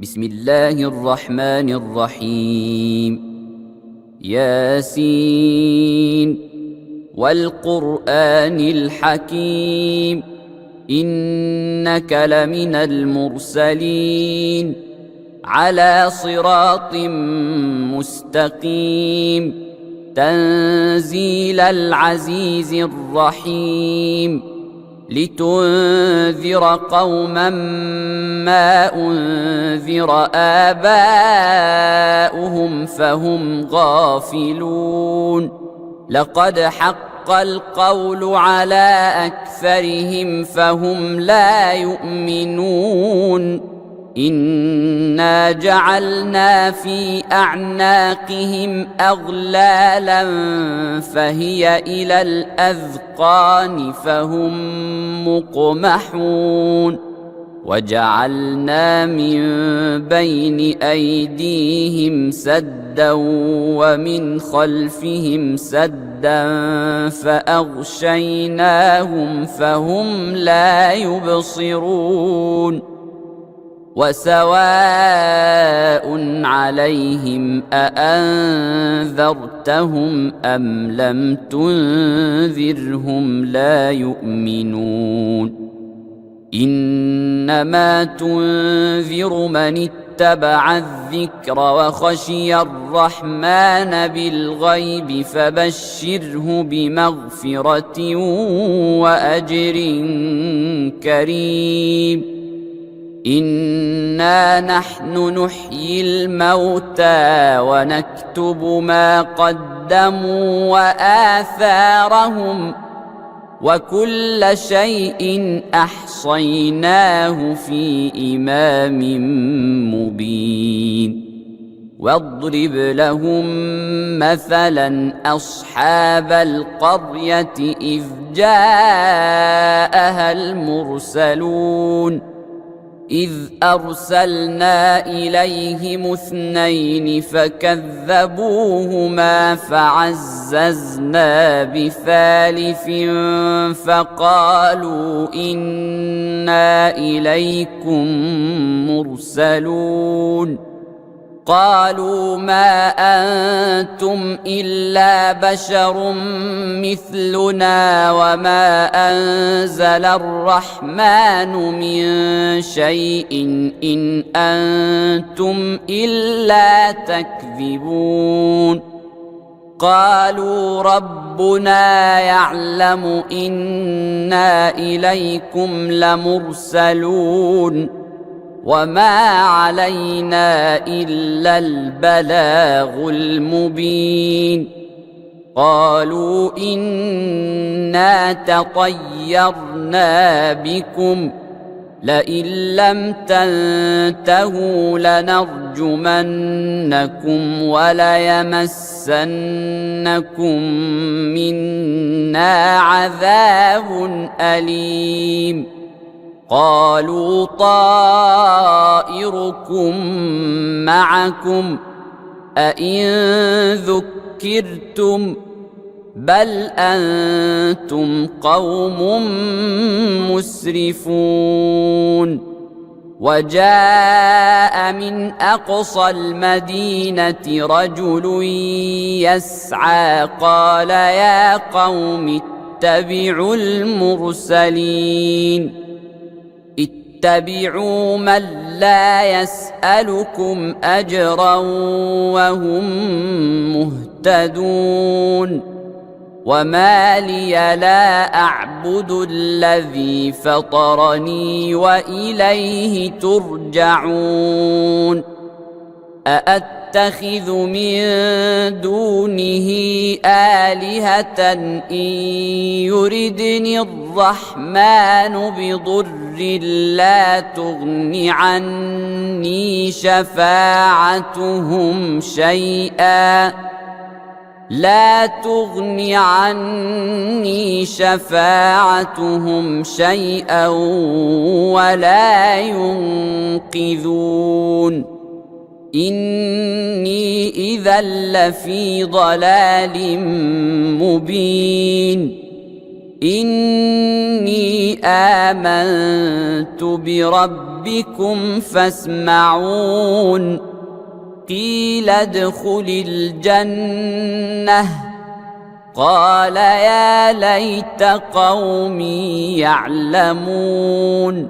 بسم الله الرحمن الرحيم. ياسين والقرآن الحكيم إنك لمن المرسلين على صراط مستقيم تنزيل العزيز الرحيم لتنذر قوما ما أنذر آباؤهم فهم غافلون لقد حق القول على أكثرهم فهم لا يؤمنون إنا جعلنا في أعناقهم أغلالا فهي إلى الأذقان فهم مقمحون وجعلنا من بين أيديهم سدا ومن خلفهم سدا فأغشيناهم فهم لا يبصرون وسواء عليهم أأنذرتهم أم لم تنذرهم لا يؤمنون إنما تنذر من اتبع الذكر وخشي الرحمن بالغيب فبشره بمغفرة وأجر كريم إنا نحن نحيي الموتى ونكتب ما قدموا وآثارهم وكل شيء أحصيناه في إمام مبين واضرب لهم مثلا أصحاب القرية إذ جاءها المرسلون إذ أرسلنا إليهم اثنين فكذبوهما فعززنا بثالث فقالوا إنا إليكم مرسلون قالوا ما أنتم إلا بشر مثلنا وما أنزل الرحمن من شيء إن أنتم إلا تكذبون قالوا ربنا يعلم إنا إليكم لمرسلون وما علينا إلا البلاغ المبين قالوا إنا تطيرنا بكم لئن لم تنتهوا لنرجمنكم وليمسنكم منا عذاب أليم قالوا طائركم معكم أئن ذكرتم بل أنتم قوم مسرفون وجاء من أقصى المدينة رجل يسعى قال يا قوم اتبعوا المرسلين اتبعوا من لا يسألكم أجرا وهم مهتدون وما لي لا أعبد الذي فطرني وإليه ترجعون أأتخذ من دونه آلهة إن يردني الرحمن بضر لا تغن عني شفاعتهم شيئا ولا ينقذون إني إذا لفي ضلال مبين إني آمنت بربي ربكم فاسمعون قيل ادخل الجنة قال يا ليت قومي يعلمون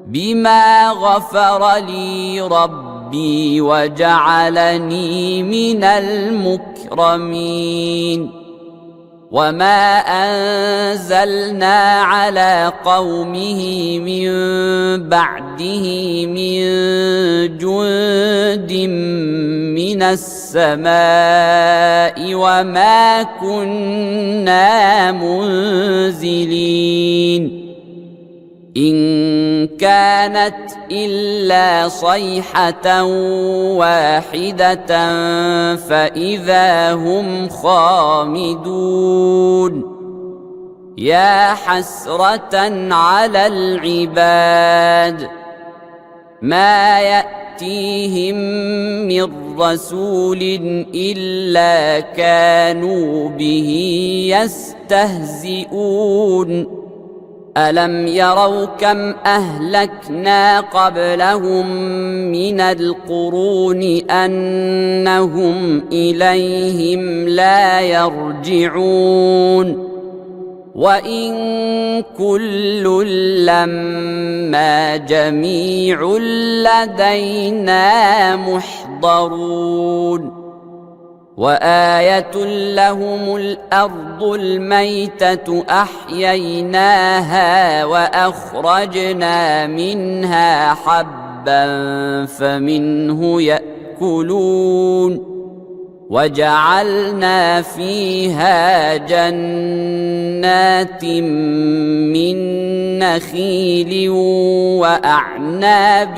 بما غفر لي ربي وجعلني من المكرمين وما أنزلنا على قومه من بعده من جند من السماء وما كنا منزلين إن كانت إلا صيحة واحدة فإذا هم خامدون يا حسرة على العباد ما يأتيهم من رسول إلا كانوا به يستهزئون ألم يروا كم أهلكنا قبلهم من القرون أنهم إليهم لا يرجعون وإن كل لما جميع لدينا محضرون وآية لهم الأرض الميتة أحييناها وأخرجنا منها حبا فمنه يأكلون وجعلنا فيها جنات من نخيل وأعناب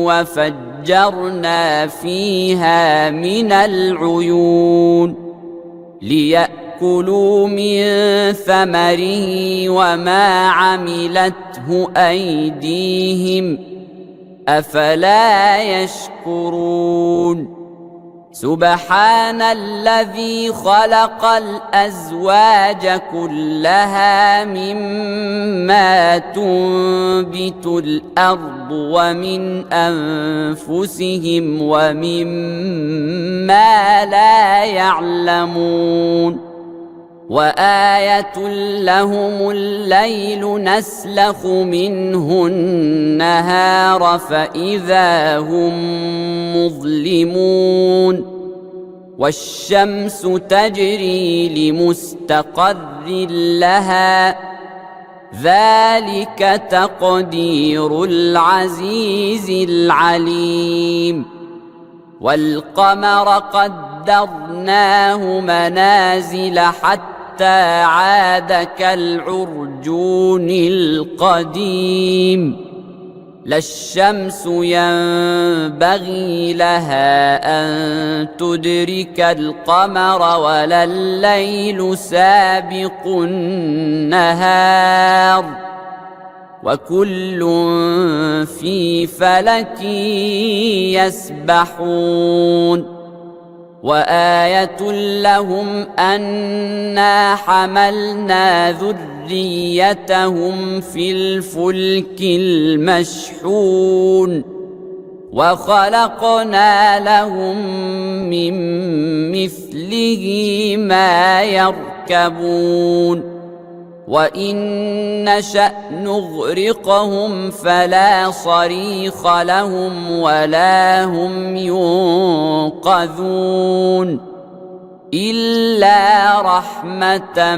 وفجرنا فيها من العيون ليأكلوا من ثمره وما عملته أيديهم أفلا يشكرون سبحان الذي خلق الأزواج كلها مما تنبت الأرض ومن أنفسهم ومما لا يعلمون وآية لهم الليل نسلخ منه النهار فإذا هم مظلمون والشمس تجري لمستقر لها ذلك تقدير العزيز العليم والقمر قدرناه منازل حتى عاد كالعرجون القديم لا الشمس ينبغي لها أن تدرك القمر ولا الليل سابق النهار وكل في فلك يسبحون وآية لهم أنا حملنا ذريتهم في الفلك المشحون وخلقنا لهم من مثله ما يركبون وإن نشأ نغرقهم فلا صريخ لهم ولا هم ينقذون إلا رحمة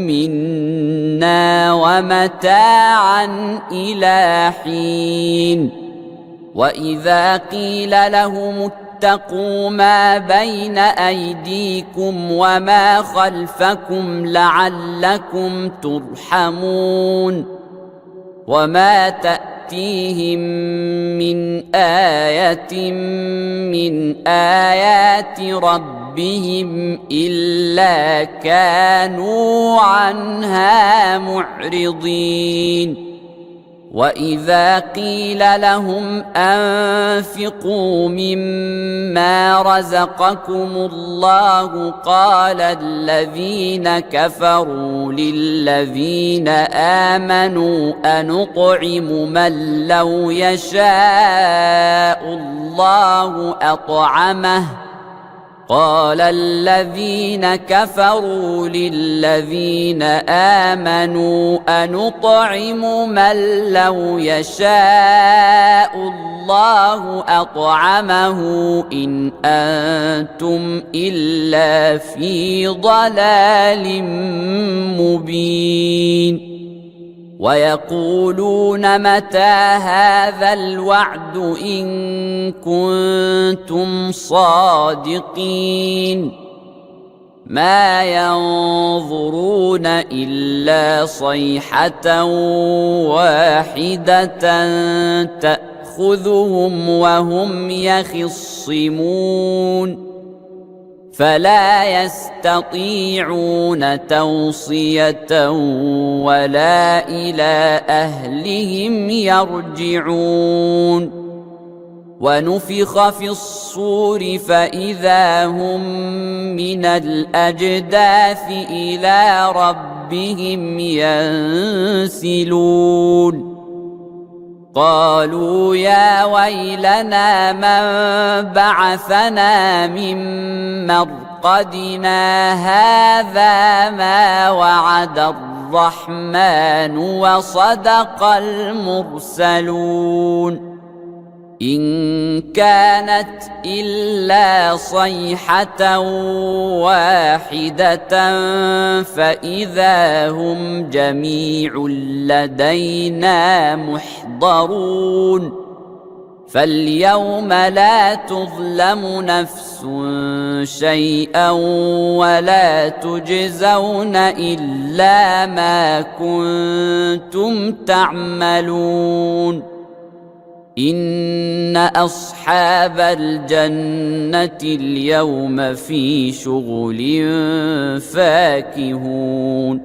منا ومتاعا إلى حين وإذا قيل لهم اتقوا ما بين أيديكم وما خلفكم لعلكم ترحمون وما تأتيهم من آية من آيات ربهم إلا كانوا عنها معرضين وإذا قيل لهم أنفقوا مما رزقكم الله قال الذين كفروا للذين آمنوا أنطعم من لو يشاء الله أطعمه قال الذين كفروا للذين آمنوا أنطعم من لو يشاء الله أطعمه إن أنتم إلا في ضلال مبين ويقولون متى هذا الوعد إن كنتم صادقين ما ينظرون إلا صيحة واحدة تأخذهم وهم يخصمون فلا يستطيعون توصية ولا إلى أهلهم يرجعون ونفخ في الصور فإذا هم من الأجداث إلى ربهم ينسلون قالوا يا ويلنا من بعثنا من مرقدنا هذا ما وعد الرحمن وصدق المرسلون إن كانت إلا صيحة واحدة فإذا هم جميع لدينا محضرون فاليوم لا تظلم نفس شيئا ولا تجزون إلا ما كنتم تعملون إن أصحاب الجنة اليوم في شغل فاكهون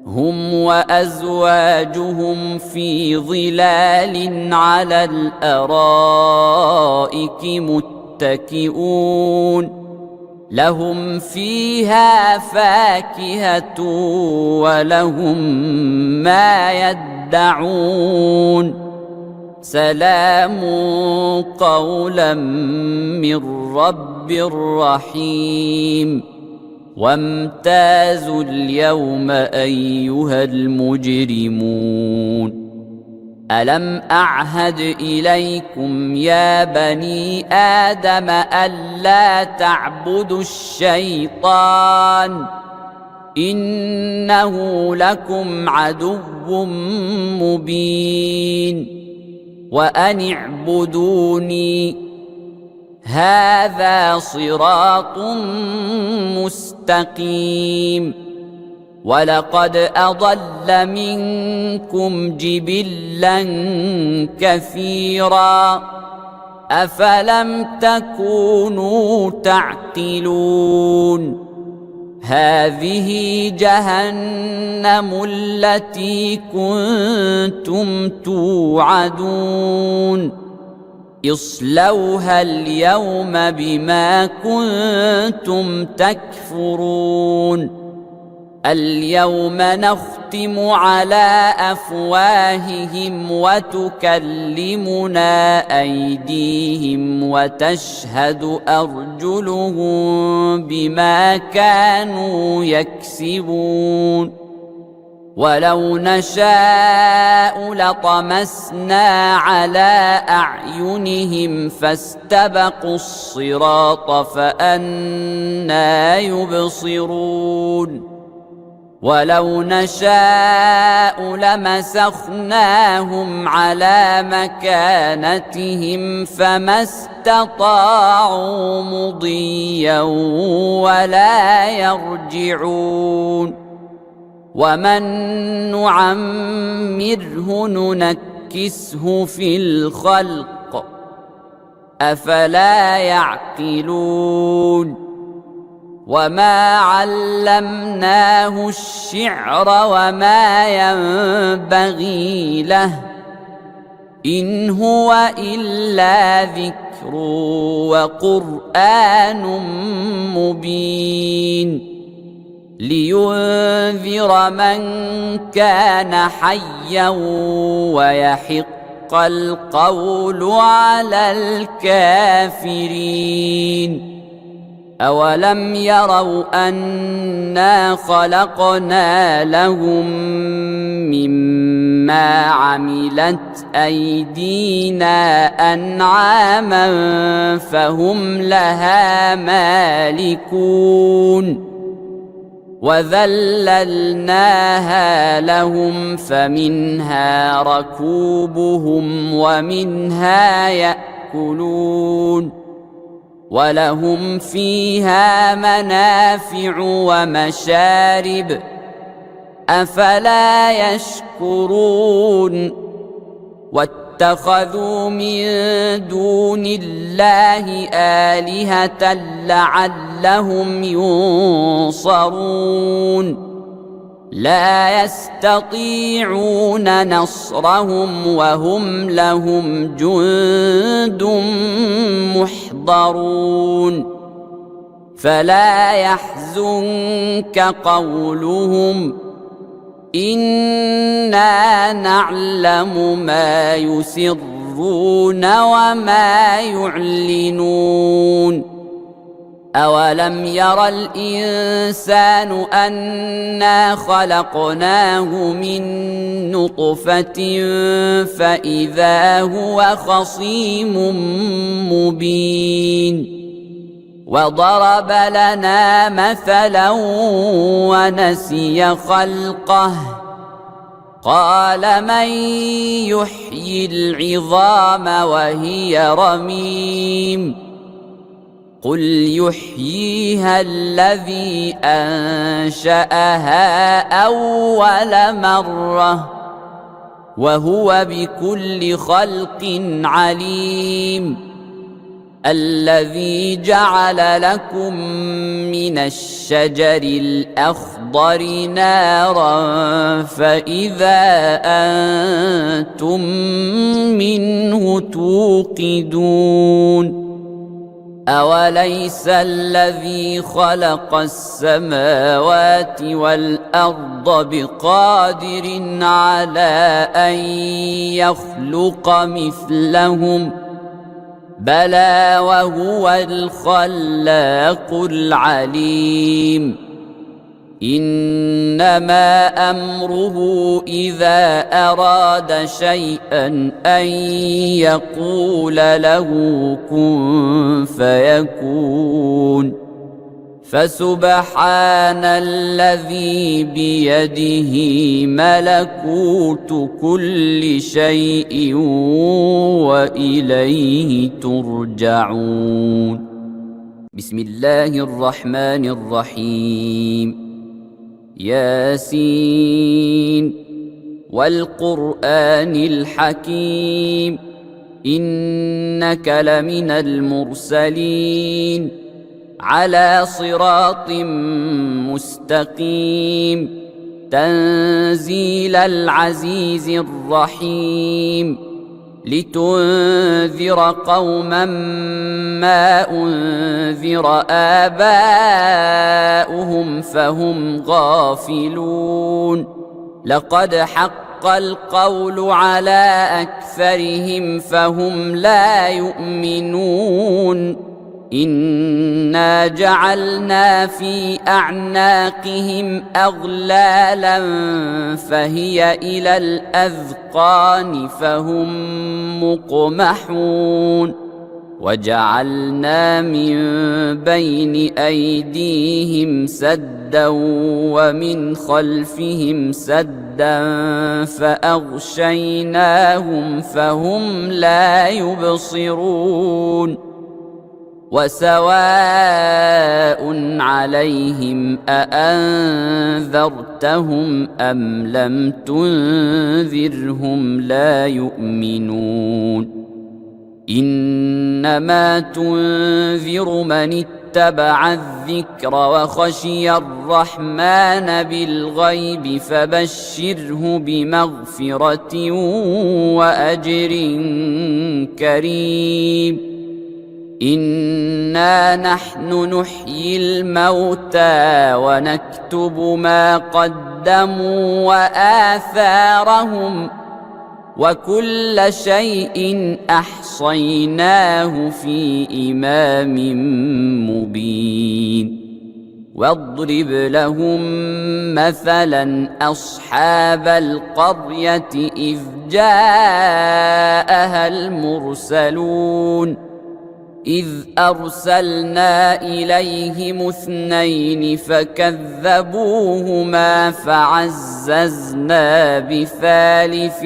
هم وأزواجهم في ظلال على الأرائك متكئون لهم فيها فاكهة ولهم ما يدعون سلام قولا من رب رحيم وامتازوا اليوم أيها المجرمون ألم أعهد إليكم يا بني آدم ألا تعبدوا الشيطان إنه لكم عدو مبين وأن اعبدوني هذا صراط مستقيم ولقد أضل منكم جبلا كثيرا أفلم تكونوا تعقلون هذه جهنم التي كنتم توعدون اصلوها اليوم بما كنتم تكفرون اليوم نختم على أفواههم وتكلمنا أيديهم وتشهد أرجلهم بما كانوا يكسبون ولو نشاء لطمسنا على أعينهم فاستبقوا الصراط فأنى يبصرون ولو نشاء لمسخناهم على مكانتهم فما استطاعوا مضيا ولا يرجعون ومن نعمره ننكسه في الخلق أفلا يعقلون وما علمناه الشعر وما ينبغي له إن هو إلا ذكر وقرآن مبين لينذر من كان حيا ويحق القول على الكافرين. أولم يروا أنا خلقنا لهم مما عملت أيدينا أنعاما فهم لها مالكون وذللناها لهم فمنها ركوبهم ومنها يأكلون ولهم فيها منافع ومشارب أفلا يشكرون واتخذوا من دون الله آلهة لعلهم ينصرون لا يستطيعون نصرهم وهم لهم جند محضرون فلا يحزنك قولهم إنا نعلم ما يسرون وما يعلنون أولم ير الإنسان أنا خلقناه من نطفة فإذا هو خصيم مبين وضرب لنا مثلا ونسي خلقه قال من يحيي العظام وهي رميم قل يحييها الذي أنشأها أول مرة وهو بكل خلق عليم الذي جعل لكم من الشجر الأخضر نارا فإذا أنتم منه توقدون أوليس الذي خلق السماوات والأرض بقادر على أن يخلق مثلهم بلى وهو الخلاق العليم إنما أمره إذا أراد شيئا أن يقول له كن فيكون فسبحان الذي بيده ملكوت كل شيء وإليه ترجعون. بسم الله الرحمن الرحيم. ياسين والقرآن الحكيم إنك لمن المرسلين على صراط مستقيم تنزيل العزيز الرحيم لتنذر قوما ما أنذر آباؤهم فهم غافلون لقد حق القول على أكثرهم فهم لا يؤمنون إنا جعلنا في أعناقهم أغلالا فهي إلى الأذقان فهم مقمحون وجعلنا من بين أيديهم سدا ومن خلفهم سدا فأغشيناهم فهم لا يبصرون وسواء عليهم أأنذرتهم أم لم تنذرهم لا يؤمنون إنما تنذر من اتبع الذكر وخشي الرحمن بالغيب فبشره بمغفرة وأجر كريم. إنا نحن نحيي الموتى ونكتب ما قدموا وآثارهم وكل شيء أحصيناه في إمام مبين. واضرب لهم مثلا أصحاب القرية إذ جاءها المرسلون إذ أرسلنا إليهم 2 فكذبوهما فعززنا بثالث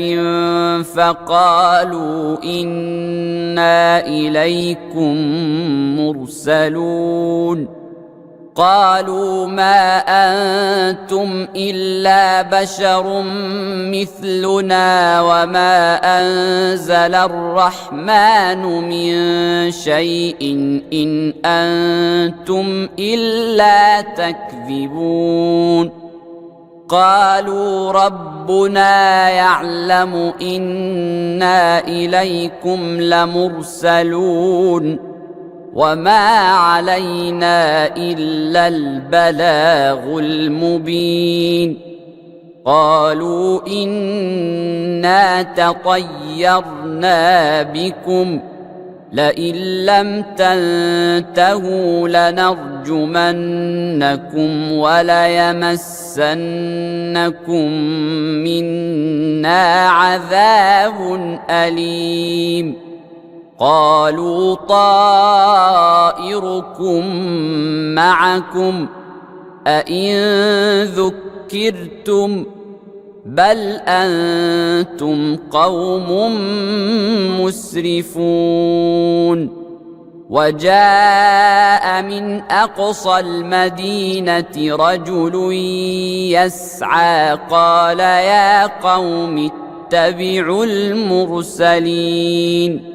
فقالوا إنا إليكم مرسلون. قالوا ما أنتم إلا بشر مثلنا وما أنزل الرحمن من شيء إن أنتم إلا تكذبون. قالوا ربنا يعلم إنا إليكم لمرسلون وما علينا إلا البلاغ المبين. قالوا إنا تطيرنا بكم لئن لم تنتهوا لنرجمنكم وليمسنكم منا عذاب أليم. قالوا طائركم معكم أئن ذكرتم بل أنتم قوم مسرفون. وجاء من أقصى المدينة رجل يسعى قال يا قوم اتبعوا المرسلين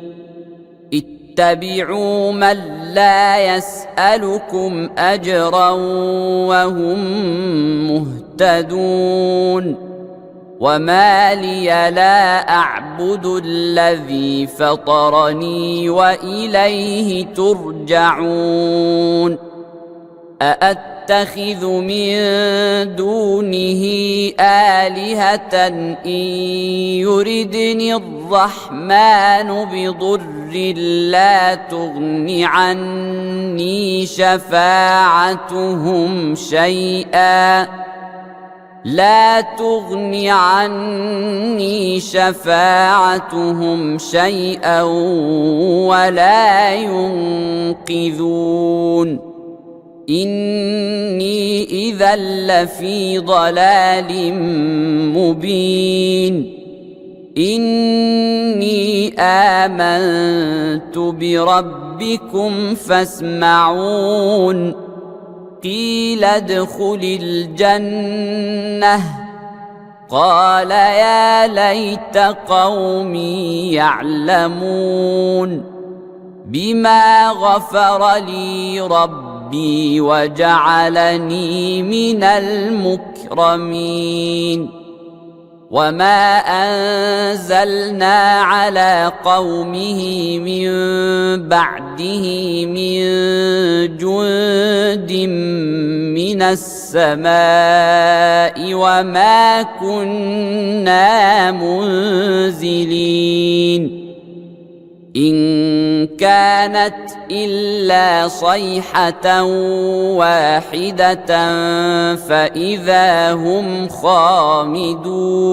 اتبعوا من لا يسألكم أجرا وهم مهتدون. وما لي لا أعبد الذي فطرني وإليه ترجعون. أأتخذ من دونه آلهة إن يردني الرحمن بضر لا تغن عني شفاعتهم شيئا ولا ينقذون. إني إذا لفي ضلال مبين. إني آمنت بربكم فاسمعون. قيل ادخل الجنة قال يا ليت قومي يعلمون بما غفر لي ربي وجعلني من المكرمين. وما أنزلنا على قومه من بعده من جند من السماء وما كنا منزلين. إن كانت إلا صيحة واحدة فإذا هم خامدون.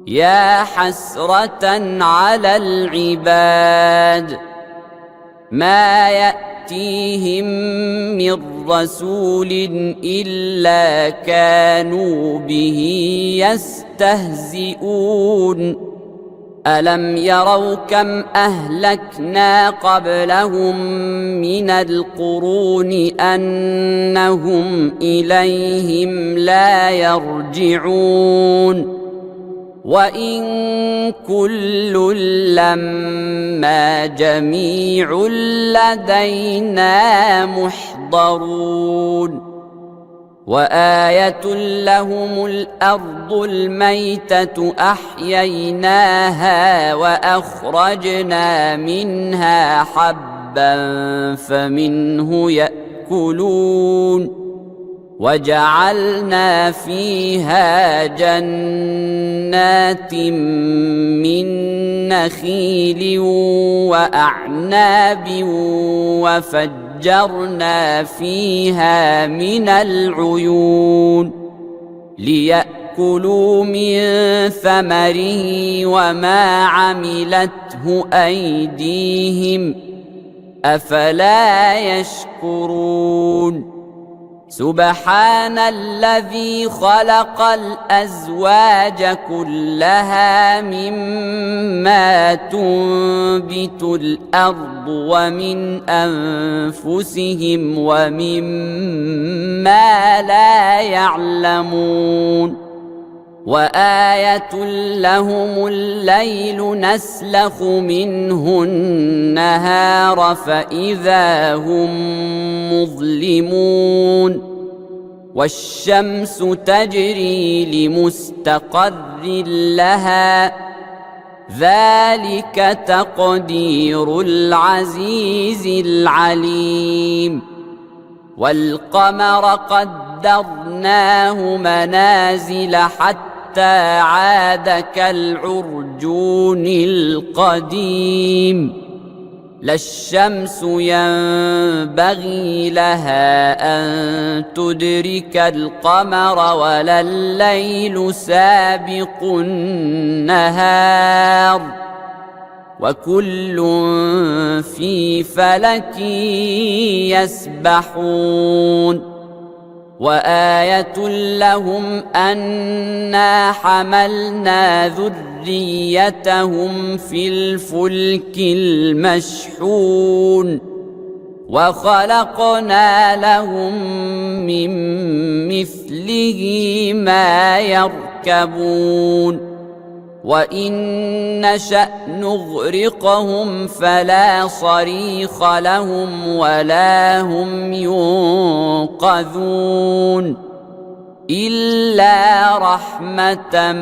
يا حسرة على العباد ما يأتيهم من رسول إلا كانوا به يستهزئون. ألم يروا كم أهلكنا قبلهم من القرون أنهم إليهم لا يرجعون. وإن كل لما جميع لدينا محضرون وآية لهم الأرض الميتة أحييناها وأخرجنا منها حبا فمنه يأكلون وجعلنا فيها جنات من نخيل وأعناب وفجرنا فيها من العيون ليأكلوا من ثمره وما عملته أيديهم أفلا يشكرون سبحان الذي خلق الأزواج كلها مما تنبت الأرض ومن أنفسهم ومما لا يعلمون وآية لهم الليل نسلخ منه النهار فإذا هم مظلمون والشمس تجري لمستقر لها ذلك تقدير العزيز العليم والقمر قدرناه منازل حتى عاد كالعرجون القديم لا الشمس ينبغي لها أن تدرك القمر ولا الليل سابق النهار وكل في فلك يسبحون وآية لهم أنا حملنا ذريتهم في الفلك المشحون وخلقنا لهم من مثله ما يركبون وإن نشأ نغرقهم فلا صريخ لهم ولا هم ينقذون إلا رحمة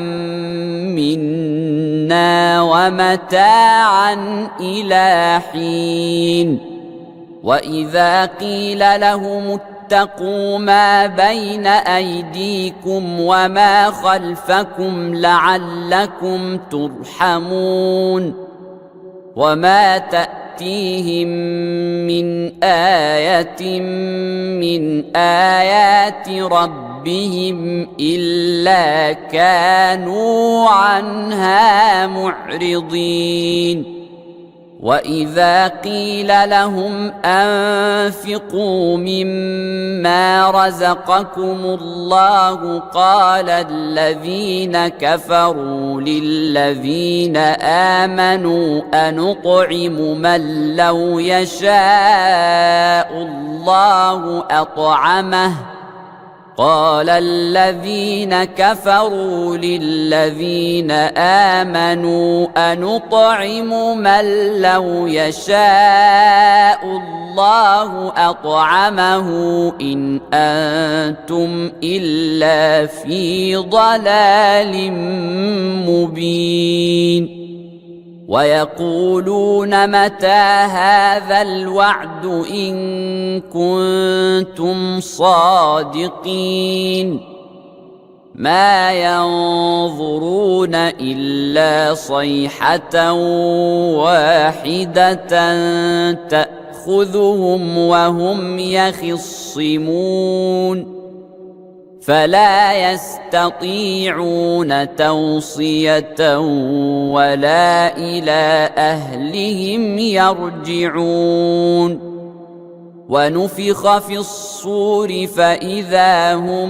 منا ومتاعا إلى حين وإذا قيل لهم اتقوا ما بين أيديكم وما خلفكم لعلكم ترحمون وما تأتيهم من آية من آيات ربهم إلا كانوا عنها معرضين وإذا قيل لهم أنفقوا مما رزقكم الله قال الذين كفروا للذين آمنوا أنطعم من لو يشاء الله أطعمه قال الذين كفروا للذين آمنوا أنطعم من لو يشاء الله أطعمه إن أنتم إلا في ضلال مبين ويقولون متى هذا الوعد إن كنتم صادقين ما ينظرون إلا صيحة واحدة تأخذهم وهم يخصمون فلا يستطيعون توصية ولا إلى أهلهم يرجعون ونفخ في الصور فإذا هم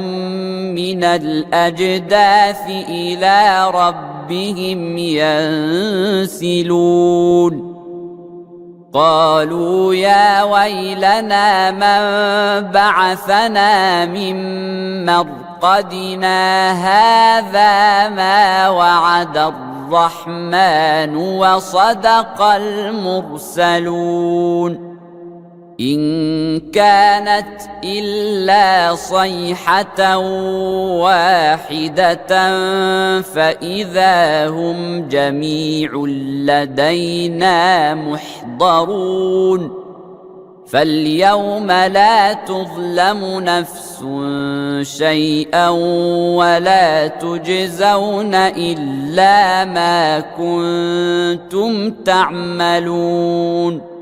من الأجداث إلى ربهم ينسلون قالوا يا ويلنا من بعثنا من مرقدنا هذا ما وعد الرحمن وصدق المرسلون إن كانت إلا صيحة واحدة فإذا هم جميع لدينا محضرون فاليوم لا تظلم نفس شيئا ولا تجزون إلا ما كنتم تعملون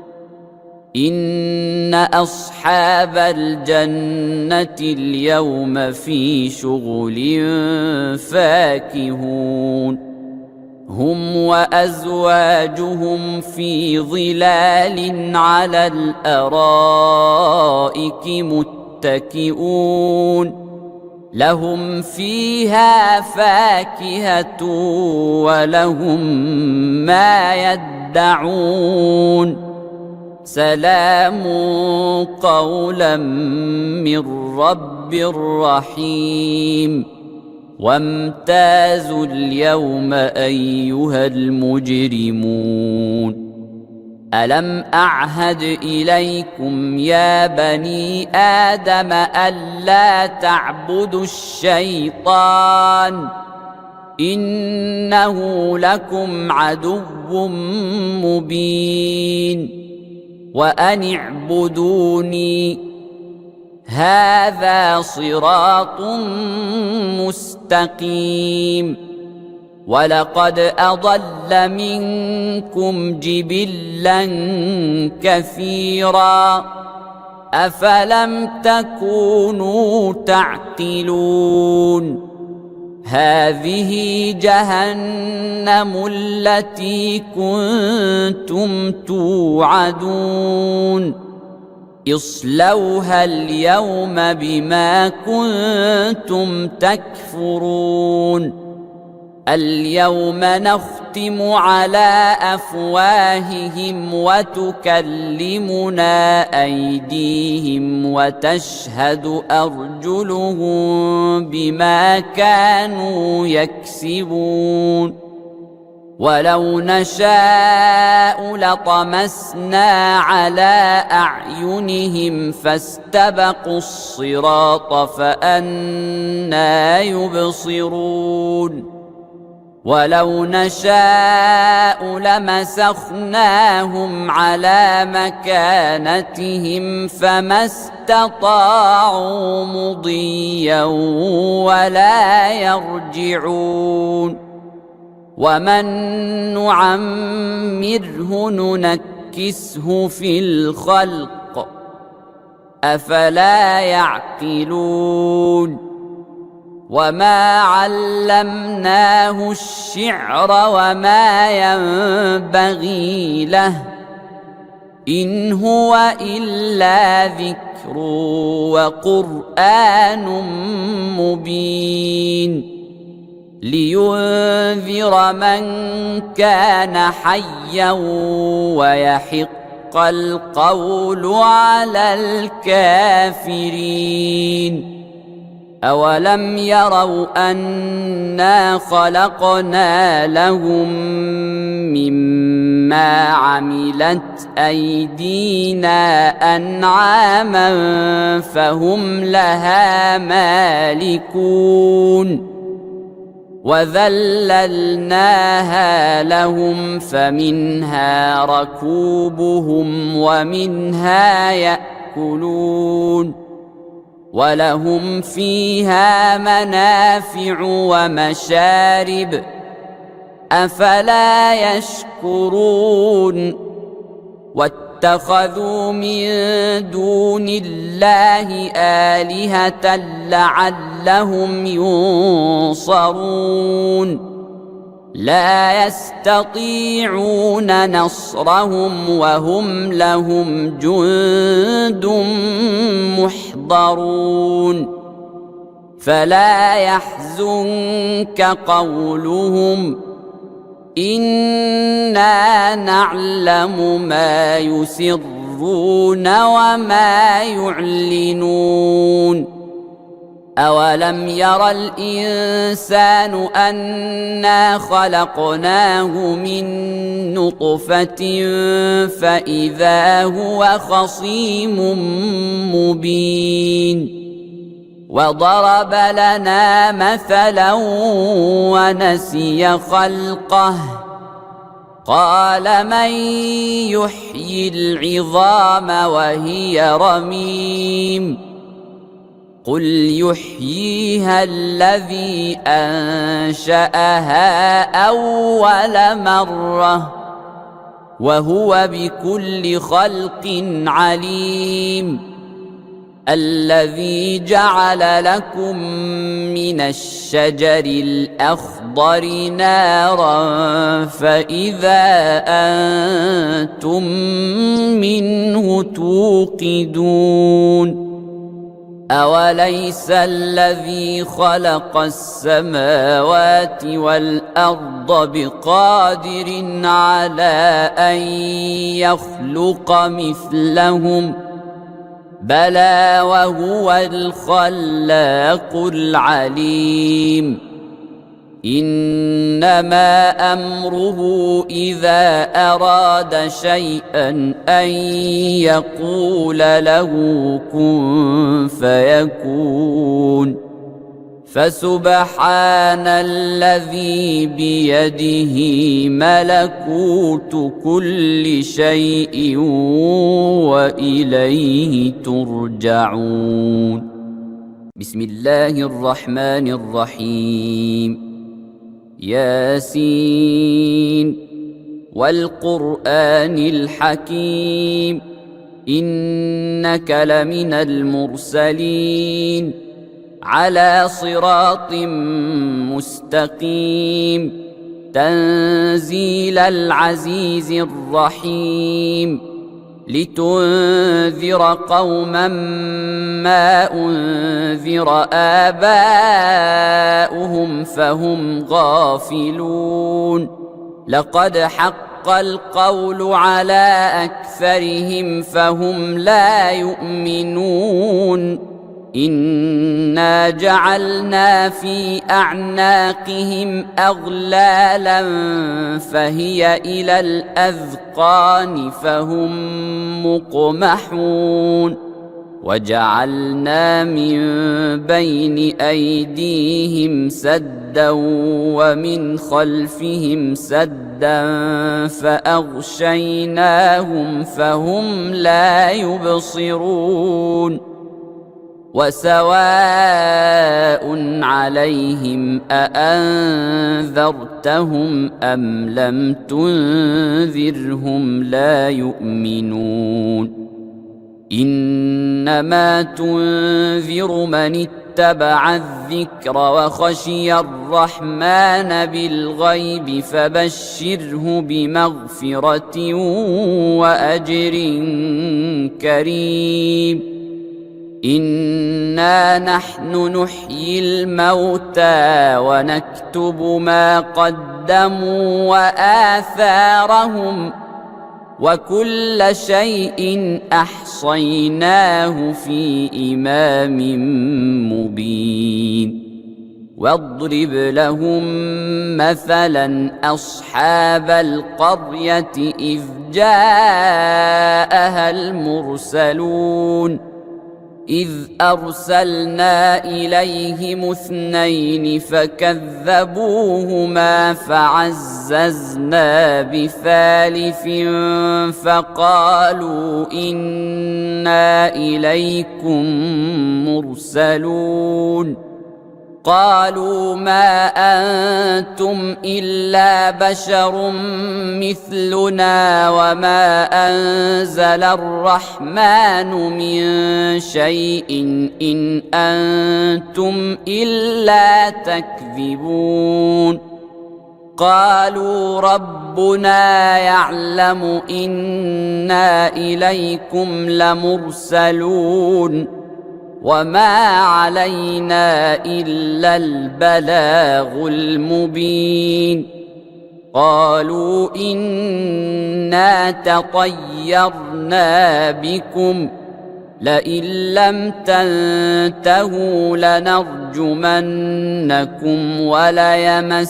إن أصحاب الجنة اليوم في شغل فاكهون هم وأزواجهم في ظلال على الأرائك متكئون لهم فيها فاكهة ولهم ما يدعون سلام قولا من رب رحيم وامتازوا اليوم أيها المجرمون ألم أعهد إليكم يا بني آدم ألا تعبدوا الشيطان إنه لكم عدو مبين وأن اعبدوني هذا صراط مستقيم ولقد أضل منكم جبلا كثيرا أفلم تكونوا تعقلون هذه جهنم التي كنتم توعدون اصلوها اليوم بما كنتم تكفرون اليوم نختم على أفواههم وتكلمنا أيديهم وتشهد أرجلهم بما كانوا يكسبون ولو نشاء لطمسنا على أعينهم فاستبقوا الصراط فأنى يبصرون ولو نشاء لمسخناهم على مكانتهم فما استطاعوا مضيا ولا يرجعون ومن نعمره ننكسه في الخلق أفلا يعقلون وما علمناه الشعر وما ينبغي له إن هو إلا ذكر وقرآن مبين لينذر من كان حيا ويحق القول على الكافرين أولم يروا أنا خلقنا لهم مما عملت أيدينا أنعاما فهم لها مالكون وذللناها لهم فمنها ركوبهم ومنها يأكلون ولهم فيها منافع ومشارب أفلا يشكرون واتخذوا من دون الله آلهة لعلهم ينصرون لا يستطيعون نصرهم وهم لهم جند محضرون فلا يحزنك قولهم إنا نعلم ما يسرون وما يعلنون أولم ير الإنسان أنا خلقناه من نطفة فإذا هو خصيم مبين وضرب لنا مثلا ونسي خلقه قال من يحيي العظام وهي رميم قل يحييها الذي أنشأها أول مرة وهو بكل خلق عليم الذي جعل لكم من الشجر الأخضر نارا فإذا أنتم منه توقدون أوليس الذي خلق السماوات والأرض بقادر على أن يخلق مثلهم بلى وهو الخلاق العليم إنما أمره إذا أراد شيئا أن يقول له كن فيكون فسبحان الذي بيده ملكوت كل شيء وإليه ترجعون بسم الله الرحمن الرحيم ياسين والقرآن الحكيم إنك لمن المرسلين على صراط مستقيم تنزيل العزيز الرحيم لتنذر قوما ما أنذر آباؤهم فهم غافلون لقد حق القول على أكثرهم فهم لا يؤمنون إنا جعلنا في أعناقهم أغلالا فهي إلى الأذقان فهم مقمحون وجعلنا من بين أيديهم سدا ومن خلفهم سدا فأغشيناهم فهم لا يبصرون وسواء عليهم أأنذرتهم أم لم تنذرهم لا يؤمنون إنما تنذر من اتبع الذكر وخشي الرحمن بالغيب فبشره بمغفرة وأجر كريم إنا نحن نحيي الموتى ونكتب ما قدموا وآثارهم وكل شيء أحصيناه في إمام مبين واضرب لهم مثلا أصحاب القرية إذ جاءها المرسلون إذ أرسلنا إليهم اثنين فكذبوهما فعززنا بثالث فقالوا إنا إليكم مرسلون قالوا ما أنتم إلا بشر مثلنا وما أنزل الرحمن من شيء إن أنتم إلا تكذبون قالوا ربنا يعلم إنا إليكم لمرسلون وما علينا إلا البلاغ المبين قالوا إنا تطيرنا بكم لئن لم تنتهوا لنرجمنكم وليمسنكم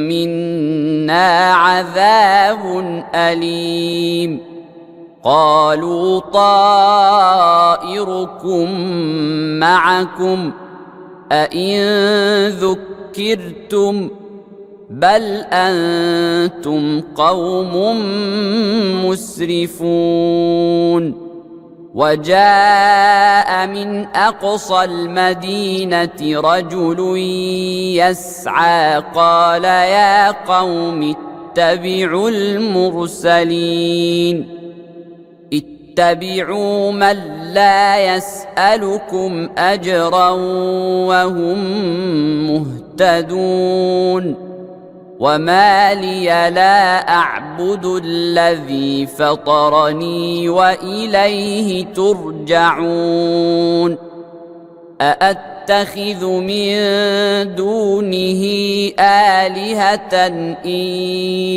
منا عذاب أليم قالوا طائركم معكم أئن ذكرتم بل أنتم قوم مسرفون وجاء من أقصى المدينة رجل يسعى قال يا قوم اتبعوا المرسلين اتبعوا من لا يسألكم أجرا وهم مهتدون وما لي لا أعبد الذي فطرني وإليه ترجعون أأتخذ من دونه آلهة إن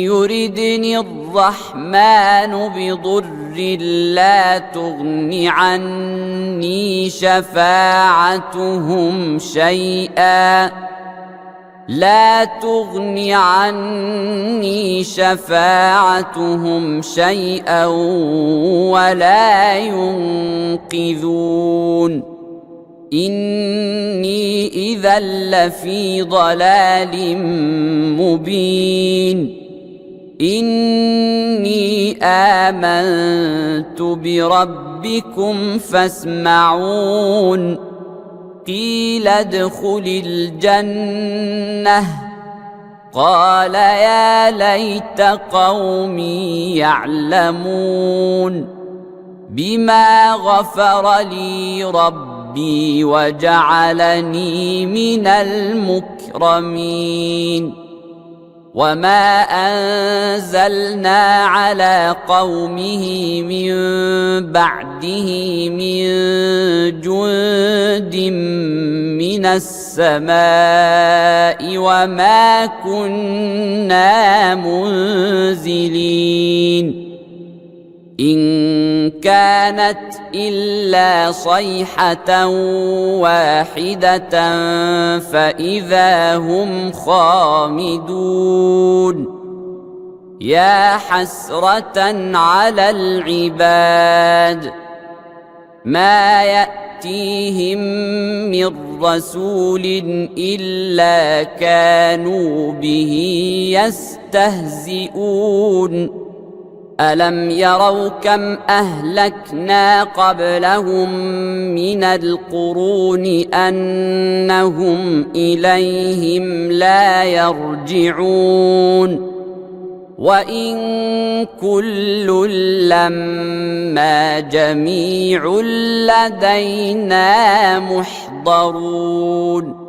يردني الرحمن بضر لا تغن عني شفاعتهم شيئا ولا ينقذون إني إذا لفي ضلال مبين إني آمنت بربكم فاسمعون قيل ادخل الجنة قال يا ليت قومي يعلمون بما غفر لي ربي وجعلني من المكرمين وما أنزلنا على قومه من بعده من جند من السماء وما كنا منزلين إن كانت إلا صيحة واحدة فإذا هم خامدون يا حسرة على العباد ما يأتيهم من رسول إلا كانوا به يستهزئون ألم يروا كم أهلكنا قبلهم من القرون أنهم إليهم لا يرجعون وإن كل لما جميع لدينا محضرون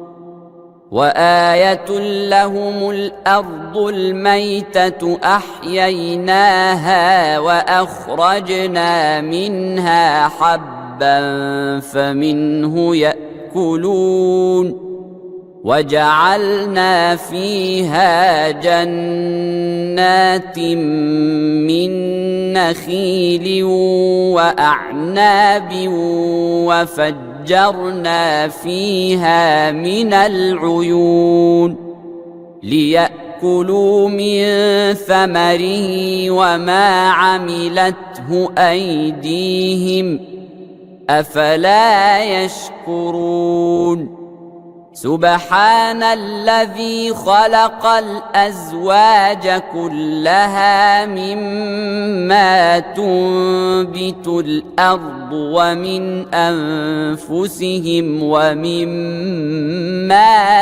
وآية لهم الأرض الميتة أحييناها وأخرجنا منها حبا فمنه يأكلون وجعلنا فيها جنات من نخيل وأعناب وفجرنا فيها من العيون ليأكلوا من ثمره وما عملته أيديهم أفلا يشكرون سبحان الذي خلق الأزواج كلها مما تنبت الأرض ومن أنفسهم ومما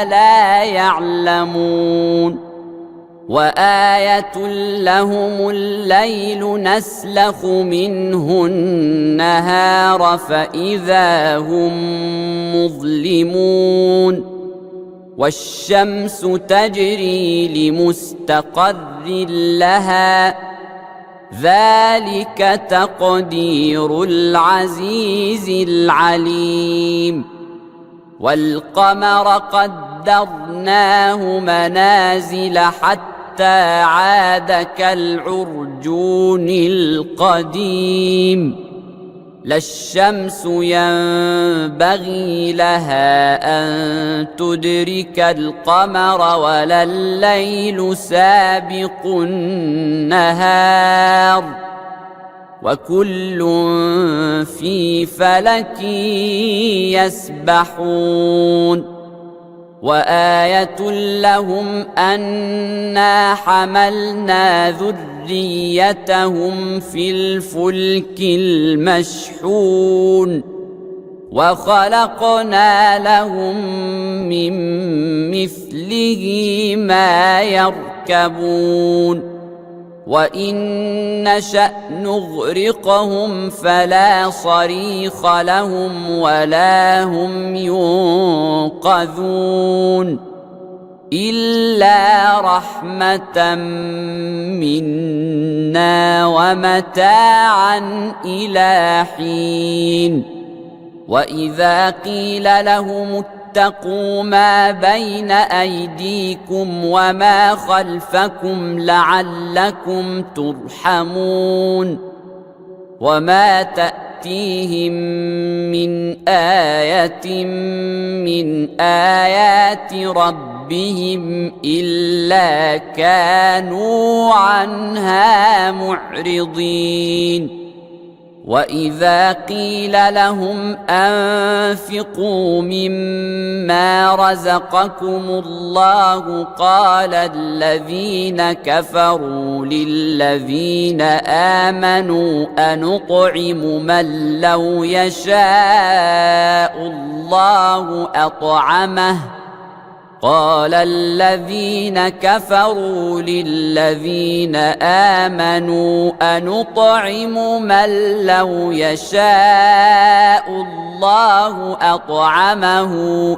لا يعلمون وآية لهم الليل نسلخ منه النهار فإذا هم مظلمون والشمس تجري لمستقر لها ذلك تقدير العزيز العليم والقمر قدرناه قدرناه منازل حتى عاد كالعرجون القديم لا الشمس ينبغي لها أن تدرك القمر ولا الليل سابق النهار وكل في فلك يسبحون وآية لهم أنا حملنا ذريتهم في الفلك المشحون وخلقنا لهم من مثله ما يركبون وإن نشأ نغرقهم فلا صريخ لهم ولا هم ينقذون إلا رحمة منا ومتاعا إلى حين وإذا قيل لهم اتقوا ما بين أيديكم وما خلفكم لعلكم ترحمون وما تأتيهم من آية من آيات ربهم إلا كانوا عنها معرضين وإذا قيل لهم أنفقوا مما رزقكم الله قال الذين كفروا للذين آمنوا أنطعم من لو يشاء الله أطعمه قال الذين كفروا للذين آمنوا أنطعم من لو يشاء الله أطعمه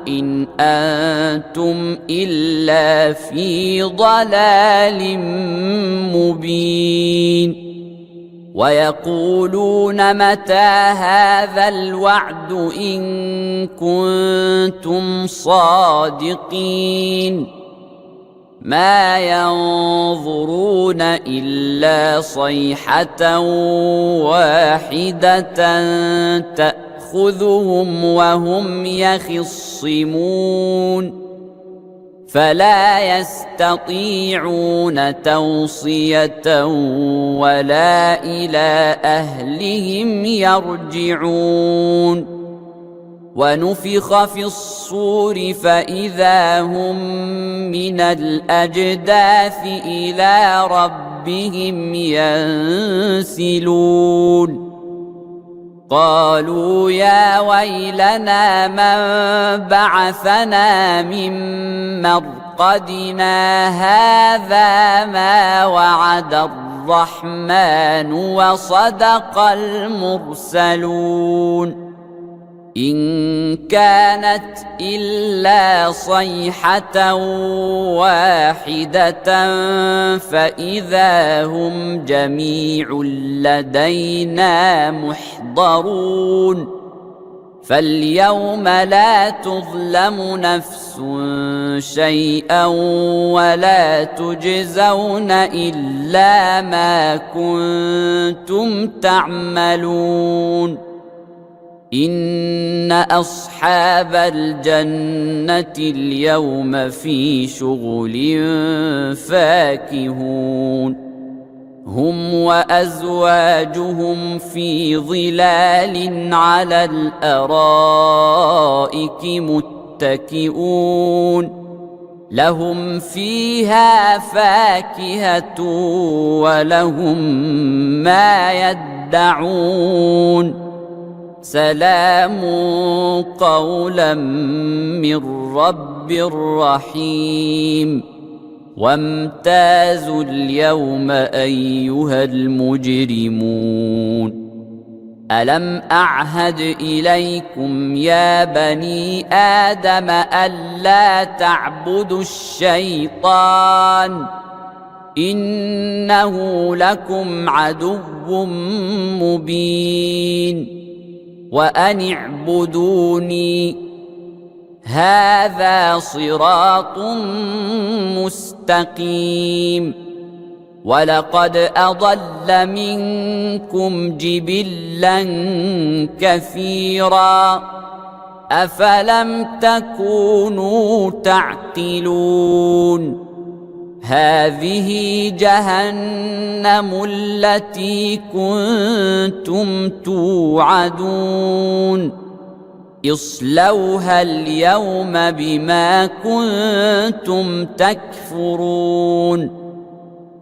إن أنتم إلا في ضلال مبين ويقولون متى هذا الوعد إن كنتم صادقين ما ينظرون إلا صيحة واحدة تأخذهم وهم يخصمون فلا يستطيعون توصية ولا إلى أهلهم يرجعون ونفخ في الصور فإذا هم من الأجداث إلى ربهم ينسلون قالوا يا ويلنا من بعثنا من مرقدنا هذا ما وعد الرحمن وصدق المرسلون إن كانت إلا صيحة واحدة فإذا هم جميع لدينا محضرون فاليوم لا تظلم نفس شيئا ولا تجزون إلا ما كنتم تعملون إن أصحاب الجنة اليوم في شغل فاكهون هم وأزواجهم في ظلال على الأرائك متكئون لهم فيها فاكهة ولهم ما يدعون سلام قولا من رب رحيم وامتازوا اليوم أيها المجرمون ألم أعهد إليكم يا بني آدم ألا تعبدوا الشيطان إنه لكم عدو مبين وأن اعبدوني هذا صراط مستقيم ولقد أضل منكم جبلا كثيرا أفلم تكونوا تعقلون هذه جهنم التي كنتم توعدون اصلوها اليوم بما كنتم تكفرون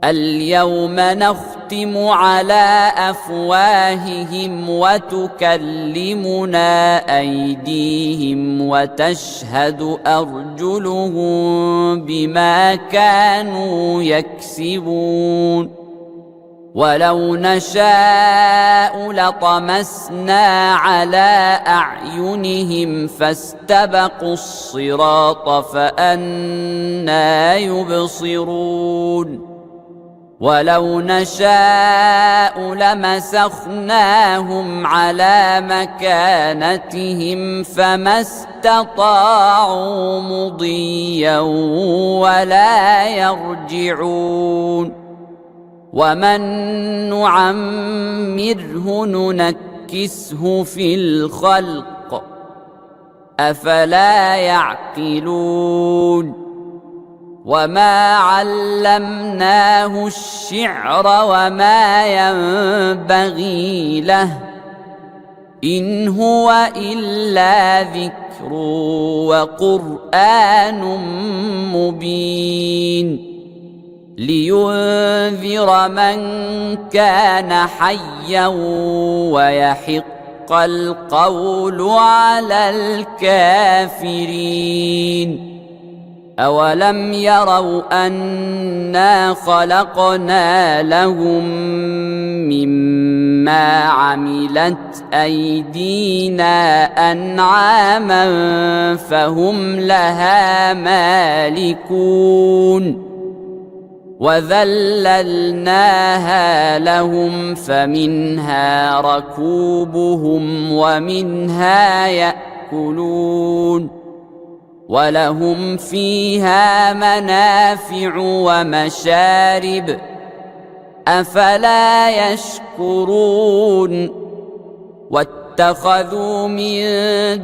اليوم نختم على أفواههم وتكلمنا أيديهم وتشهد أرجلهم بما كانوا يكسبون ولو نشاء لطمسنا على أعينهم فاستبقوا الصراط فأنى يبصرون ولو نشاء لمسخناهم على مكانتهم فما استطاعوا مضيا ولا يرجعون ومن نعمره ننكسه في الخلق أفلا يعقلون وما علمناه الشعر وما ينبغي له إن هو إلا ذكر وقرآن مبين لينذر من كان حيا ويحق القول على الكافرين أولم يروا أنا خلقنا لهم مما عملت أيدينا أنعاما فهم لها مالكون وذللناها لهم فمنها ركوبهم ومنها يأكلون ولهم فيها منافع ومشارب أفلا يشكرون واتخذوا من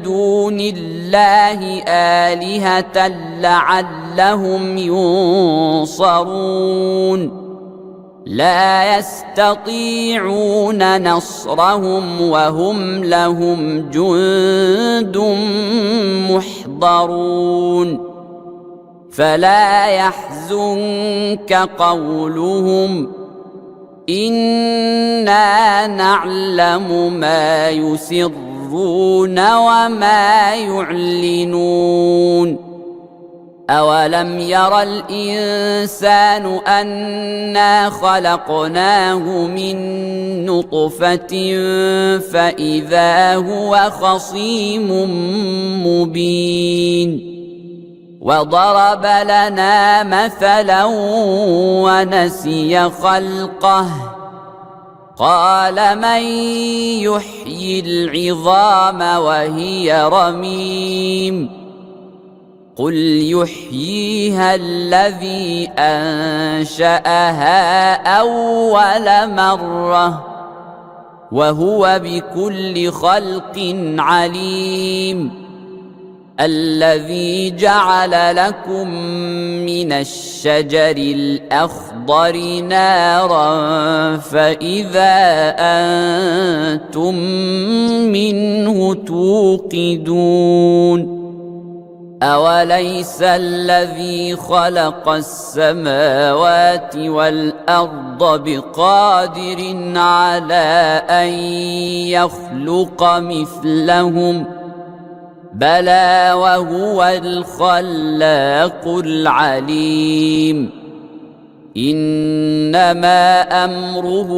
دون الله آلهة لعلهم ينصرون لا يستطيعون نصرهم وهم لهم جند محضرون فلا يحزنك قولهم إنا نعلم ما يسرون وما يعلنون أولم ير الإنسان أنا خلقناه من نطفة فإذا هو خصيم مبين وضرب لنا مثلا ونسي خلقه قال من يحيي العظام وهي رميم قل يحييها الذي أنشأها أول مرة وهو بكل خلق عليم الذي جعل لكم من الشجر الأخضر نارا فإذا أنتم منه توقدون أوليس الذي خلق السماوات والأرض بقادر على أن يخلق مثلهم بلى وهو الخلاق العليم إنما أمره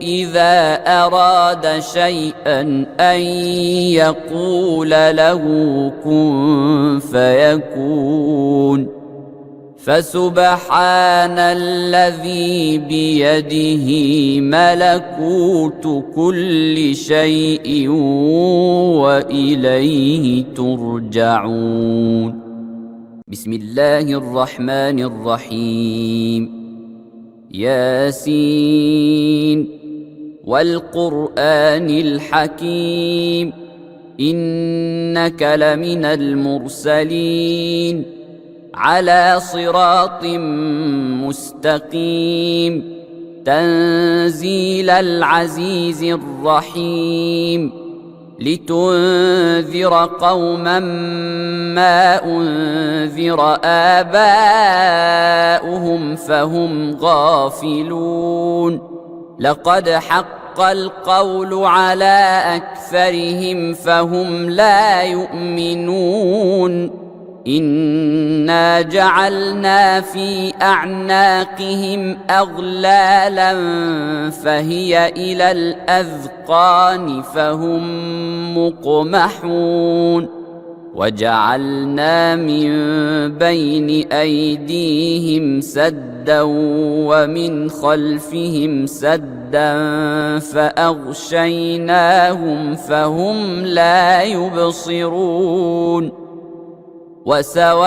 إذا أراد شيئا أن يقول له كن فيكون فسبحان الذي بيده ملكوت كل شيء وإليه ترجعون. بسم الله الرحمن الرحيم. ياسين والقرآن الحكيم إنك لمن المرسلين على صراط مستقيم تنزيل العزيز الرحيم لتنذر قوما ما أنذر آباؤهم فهم غافلون. لقد حق القول على أكثرهم فهم لا يؤمنون. إنا جعلنا في أعناقهم أغلالا فهي إلى الأذقان فهم مقمحون. وجعلنا من بين أيديهم سدا ومن خلفهم سدا فأغشيناهم فهم لا يبصرون. وسواء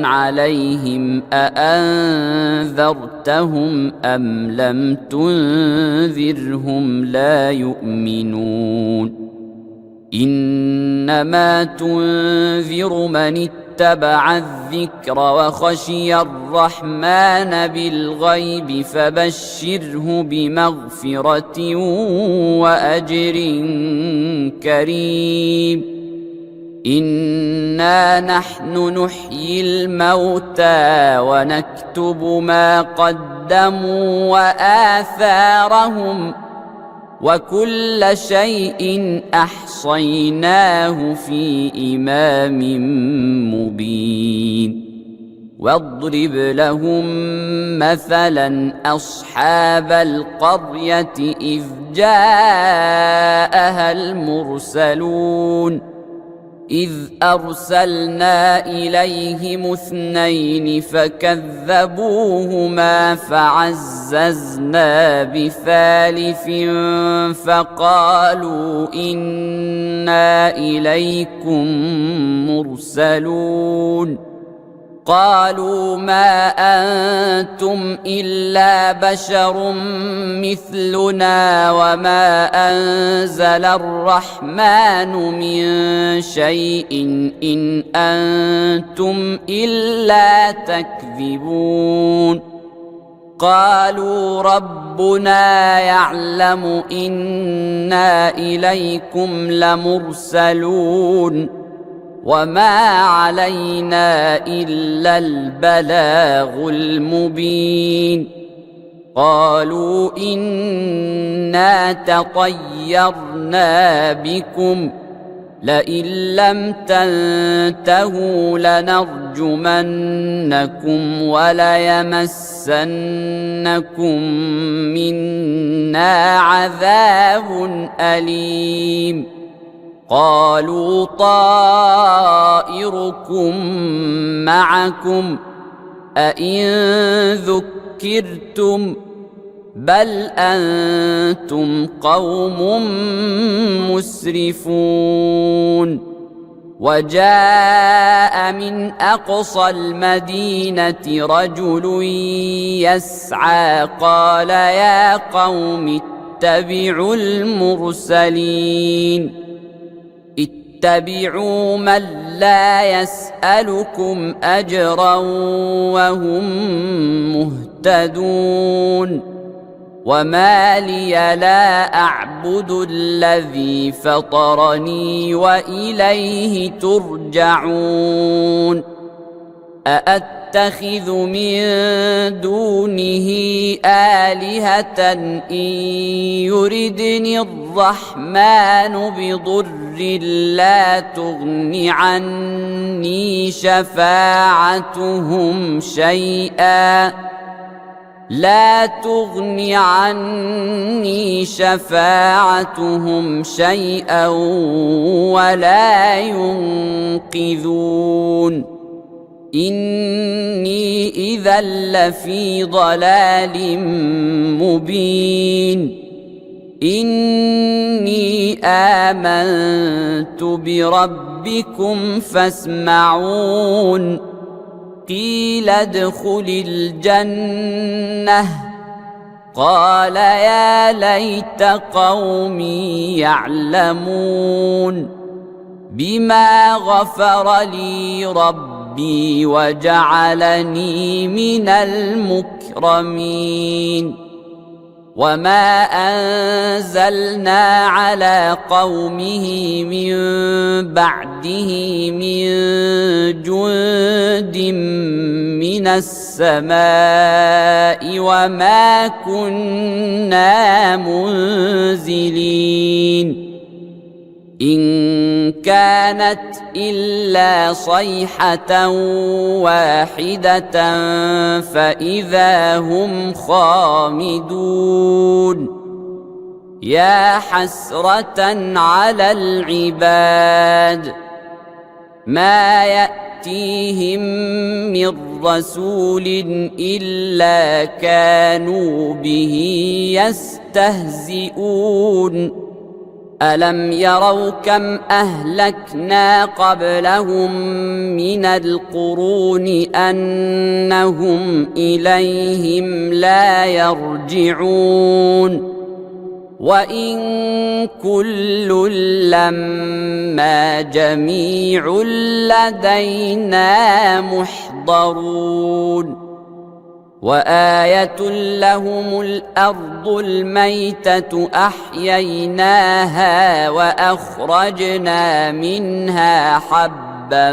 عليهم أأنذرتهم أم لم تنذرهم لا يؤمنون. إنما تنذر من اتبع الذكر وخشي الرحمن بالغيب فبشره بمغفرة وأجر كريم. إنا نحن نحيي الموتى ونكتب ما قدموا وآثارهم وكل شيء أحصيناه في إمام مبين. واضرب لهم مثلا أصحاب القرية إذ جاءها المرسلون إذ أرسلنا إليهم 2 فكذبوهما فعززنا بثالث فقالوا إنا إليكم مرسلون. قالوا ما أنتم إلا بشر مثلنا وما أنزل الرحمن من شيء إن أنتم إلا تكذبون. قالوا ربنا يعلم إنا إليكم لمرسلون وما علينا إلا البلاغ المبين. قالوا إنا تطيرنا بكم لئن لم تنتهوا لنرجمنكم وليمسنكم منا عذاب أليم. قالوا طائركم معكم أئن ذكرتم بل أنتم قوم مسرفون. وجاء من أقصى المدينة رجل يسعى قال يا قوم اتبعوا المرسلين اتبعوا من لا يسألكم أجرا وهم مهتدون. وما لي لا أعبد الذي فطرني وإليه ترجعون. أأتخذ من دونه آلهة إن يردني الرحمن بضر لا تغن عني شفاعتهم شيئا ولا ينقذون. إني إذا لفي ضلال مبين إني آمنت بربكم فاسمعون قيل ادخل الجنة قال يا ليت قومي يعلمون بما غفر لي ربي وجعلني من المكرمين وما أنزلنا على قومه من بعده من جند من السماء وما كنا منزلين إن كانت إلا صيحة واحدة فإذا هم خامدون يا حسرة على العباد ما يأتيهم من رسول إلا كانوا به يستهزئون ألم يروا كم أهلكنا قبلهم من القرون أنهم إليهم لا يرجعون وإن كل لما جميع لدينا محضرون وآية لهم الأرض الميتة أحييناها وأخرجنا منها حبا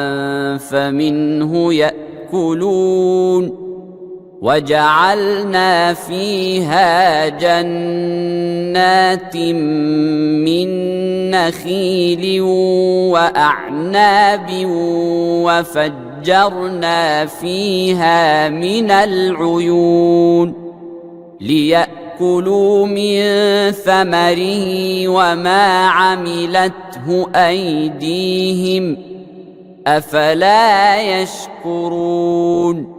فمنه يأكلون وجعلنا فيها جنات من نخيل وأعناب وفجرنا فيها من العيون ليأكلوا من ثمره وما عملته أيديهم أفلا يشكرون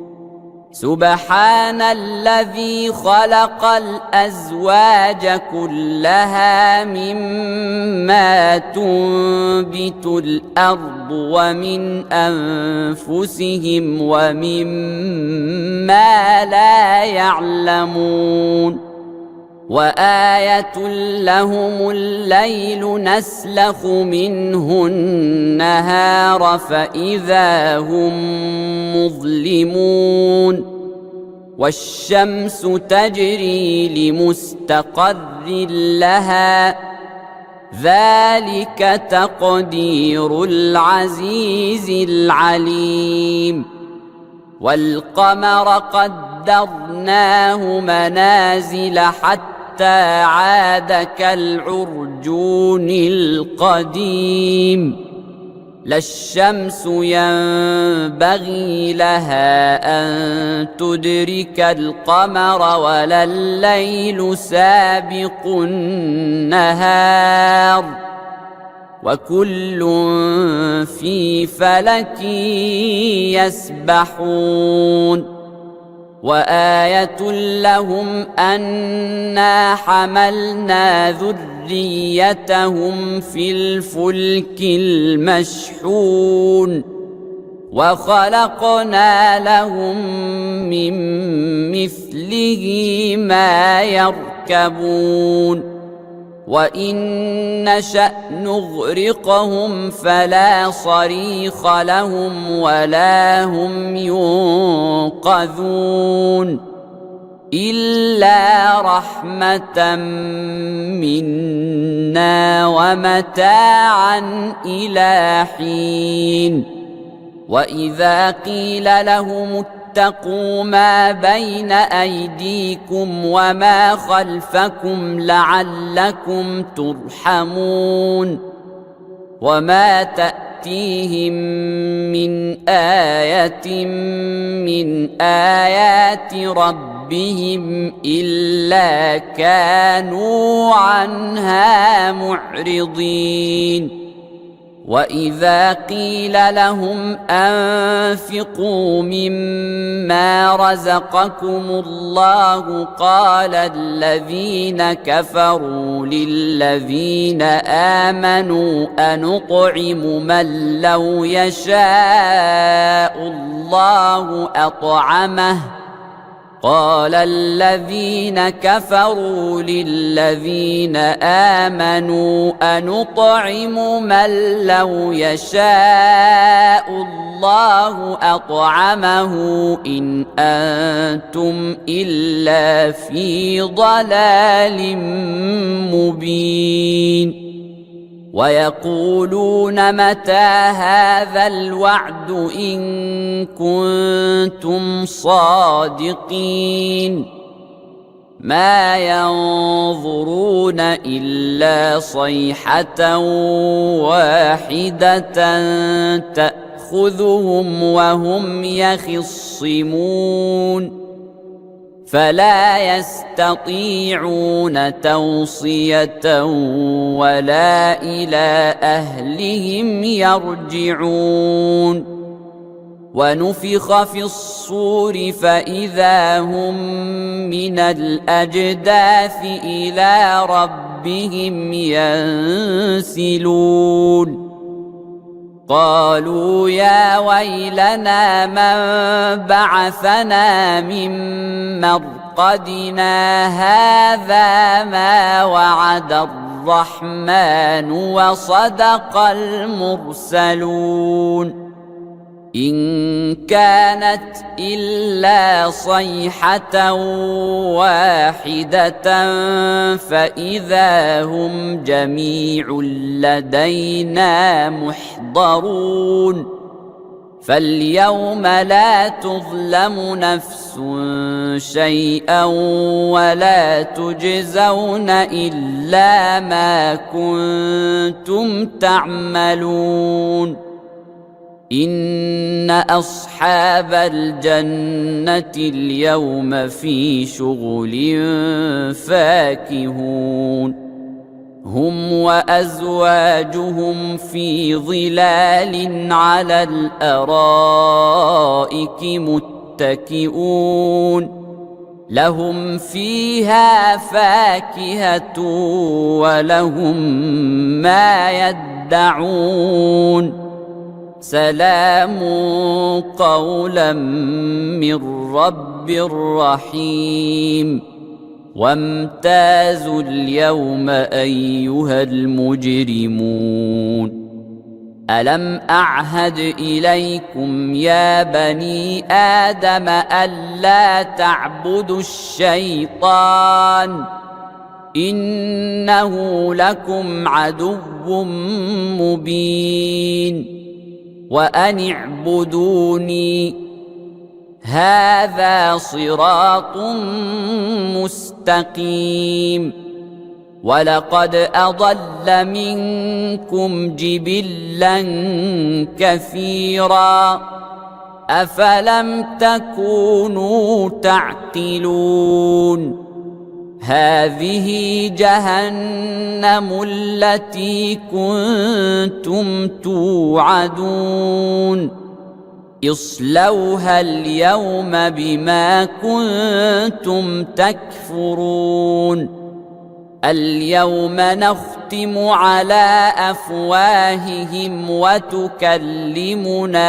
سبحان الذي خلق الأزواج كلها مما تنبت الأرض ومن أنفسهم ومما لا يعلمون وآية لهم الليل نسلخ منه النهار فإذا هم مظلمون والشمس تجري لمستقر لها ذلك تقدير العزيز العليم والقمر قدرناه منازل حتى عاد كالعرجون القديم لا الشمس ينبغي لها أن تدرك القمر ولا الليل سابق النهار وكل في فلك يسبحون وآية لهم أنا حملنا ذريتهم في الفلك المشحون وخلقنا لهم من مثله ما يركبون وإن نشأ نغرقهم فلا صريخ لهم ولا هم ينقذون إلا رحمة منا ومتاعا إلى حين وإذا قيل لهم اتقوا ما بين أيديكم وما خلفكم لعلكم ترحمون وما تأتيهم من آية من آيات ربهم إلا كانوا عنها معرضين وإذا قيل لهم أنفقوا مما رزقكم الله قال الذين كفروا للذين آمنوا أنطعم من لو يشاء الله أطعمه قال الذين كفروا للذين آمنوا أنطعم من لو يشاء الله أطعمه إن أنتم إلا في ضلال مبين ويقولون متى هذا الوعد إن كنتم صادقين ما ينظرون إلا صيحة واحدة تأخذهم وهم يخصمون فلا يستطيعون توصية ولا إلى أهلهم يرجعون ونفخ في الصور فإذا هم من الأجداث إلى ربهم ينسلون قالوا يا ويلنا من بعثنا من مرقدنا هذا ما وعد الرحمن وصدق المرسلون إن كانت إلا صيحة واحدة فإذا هم جميع لدينا محضرون فاليوم لا تظلم نفس شيئا ولا تجزون إلا ما كنتم تعملون إن أصحاب الجنة اليوم في شغل فاكهون هم وأزواجهم في ظلال على الأرائك متكئون لهم فيها فاكهة ولهم ما يدعون سلام قولا من رب رحيم وامتازوا اليوم أيها المجرمون ألم أعهد إليكم يا بني آدم ألا تعبدوا الشيطان إنه لكم عدو مبين وأن اعبدوني هذا صراط مستقيم ولقد أضل منكم جبلا كثيرا أفلم تكونوا تعقلون هذه جهنم التي كنتم توعدون اصلوها اليوم بما كنتم تكفرون اليوم نختم على أفواههم وتكلمنا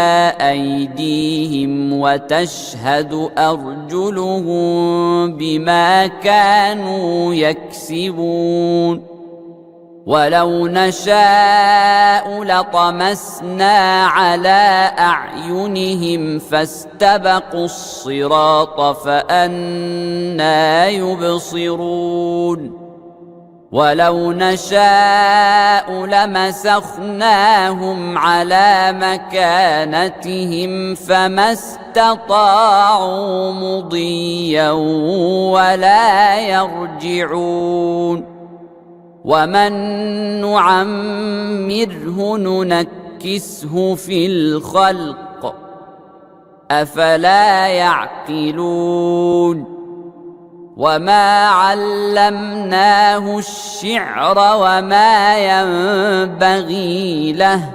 أيديهم وتشهد أرجلهم بما كانوا يكسبون ولو نشاء لطمسنا على أعينهم فاستبقوا الصراط فأنى يبصرون ولو نشاء لمسخناهم على مكانتهم فما استطاعوا مضيا ولا يرجعون ومن نعمره ننكسه في الخلق أفلا يعقلون وما علمناه الشعر وما ينبغي له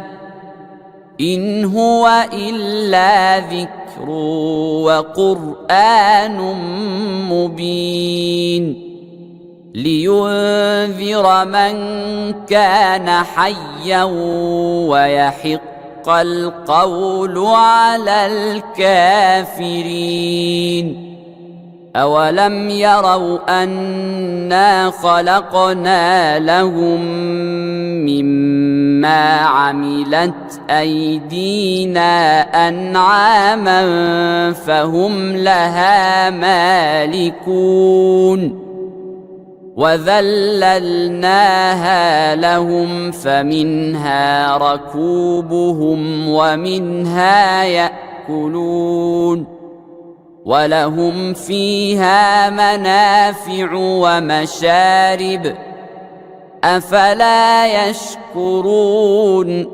إن هو إلا ذكر وقرآن مبين لينذر من كان حيا ويحق القول على الكافرين. أولم يروا أنا خلقنا لهم مما عملت أيدينا أنعاما فهم لها مالكون وذللناها لهم فمنها ركوبهم ومنها يأكلون ولهم فيها منافع ومشارب أفلا يشكرون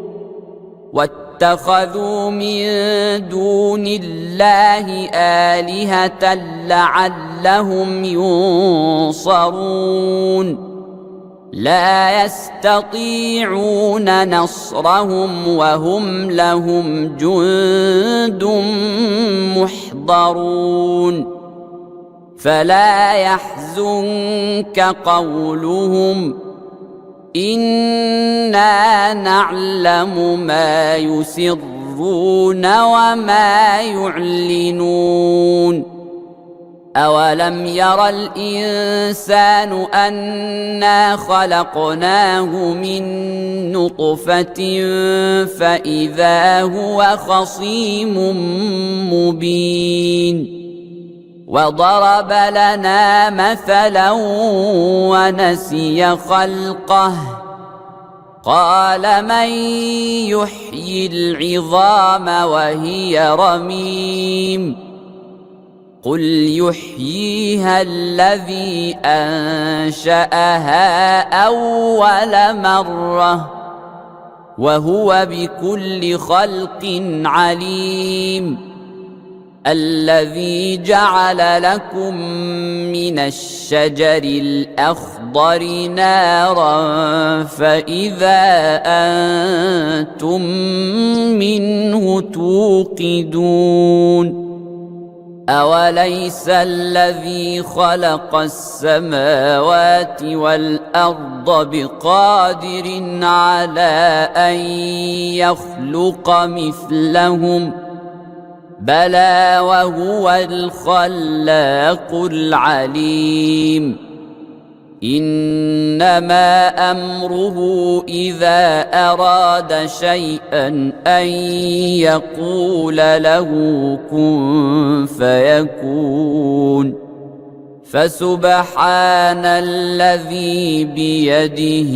واتخذوا من دون الله آلهة لعلهم ينصرون لا يستطيعون نصرهم وهم لهم جند محضرون فلا يحزنك قولهم إنا نعلم ما يسرون وما يعلنون أولم ير الإنسان أنا خلقناه من نطفة فإذا هو خصيم مبين وضرب لنا مثلا ونسي خلقه قال من يحيي العظام وهي رميم قل يحييها الذي أنشأها أول مرة وهو بكل خلق عليم الذي جعل لكم من الشجر الأخضر نارا فإذا أنتم منه توقدون أوليس الذي خلق السماوات والأرض بقادر على أن يخلق مثلهم بلى وهو الخلاق العليم إنما أمره إذا أراد شيئا أن يقول له كن فيكون فسبحان الذي بيده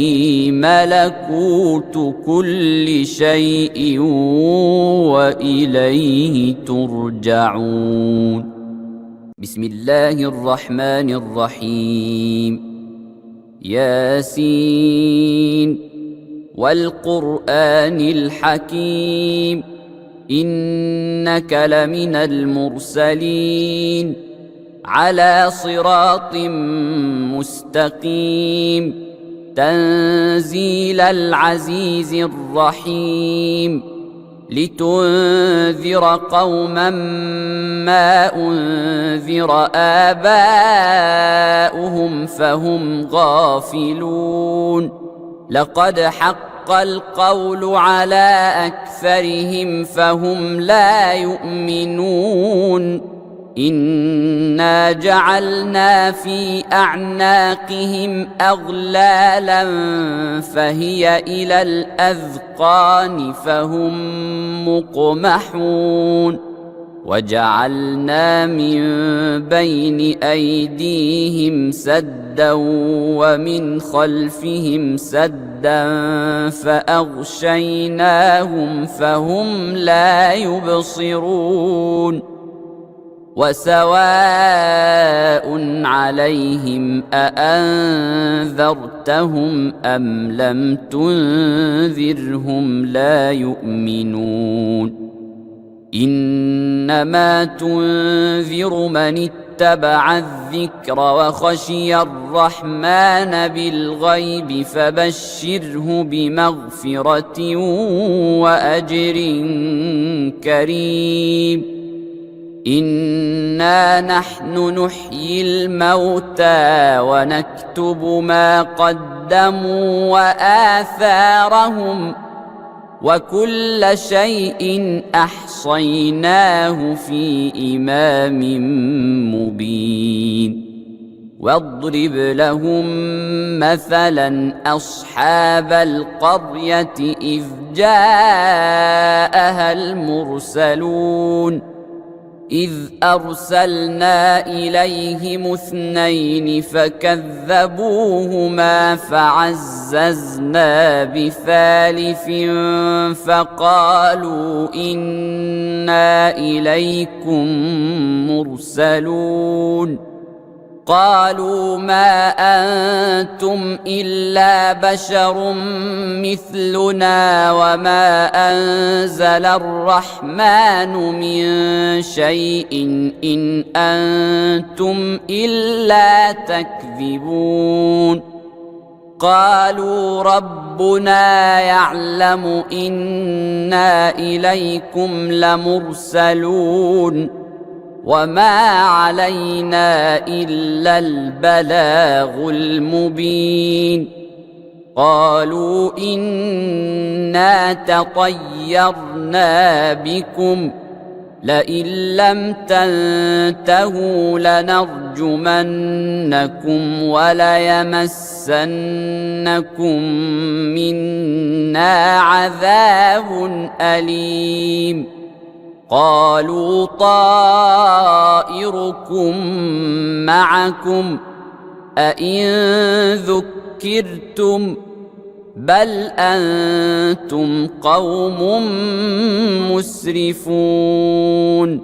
ملكوت كل شيء وإليه ترجعون. بسم الله الرحمن الرحيم. ياسين والقرآن الحكيم إنك لمن المرسلين على صراط مستقيم تنزيل العزيز الرحيم لتنذر قوما ما أنذر آباؤهم فهم غافلون لقد حق القول على أكثرهم فهم لا يؤمنون إنا جعلنا في أعناقهم أغلالا فهي إلى الأذقان فهم مقمحون وجعلنا من بين أيديهم سدا ومن خلفهم سدا فأغشيناهم فهم لا يبصرون وسواء عليهم أأنذرتهم أم لم تنذرهم لا يؤمنون إنما تنذر من اتبع الذكر وخشي الرحمن بالغيب فبشره بمغفرة وأجر كريم. إنا نحن نحيي الموتى ونكتب ما قدموا وآثارهم وكل شيء أحصيناه في إمام مبين. واضرب لهم مثلا أصحاب القرية إذ جاءها المرسلون إذ أرسلنا إليهم 2 فكذبوهما فعززنا بثالث فقالوا إنا إليكم مرسلون. قالوا ما أنتم إلا بشر مثلنا وما أنزل الرحمن من شيء إن أنتم إلا تكذبون. قالوا ربنا يعلم إنا إليكم لمرسلون وما علينا إلا البلاغ المبين. قالوا إنا تطيرنا بكم لئن لم تنتهوا لنرجمنكم وليمسنكم منا عذاب أليم. قالوا طائركم معكم أئن ذكرتم بل أنتم قوم مسرفون.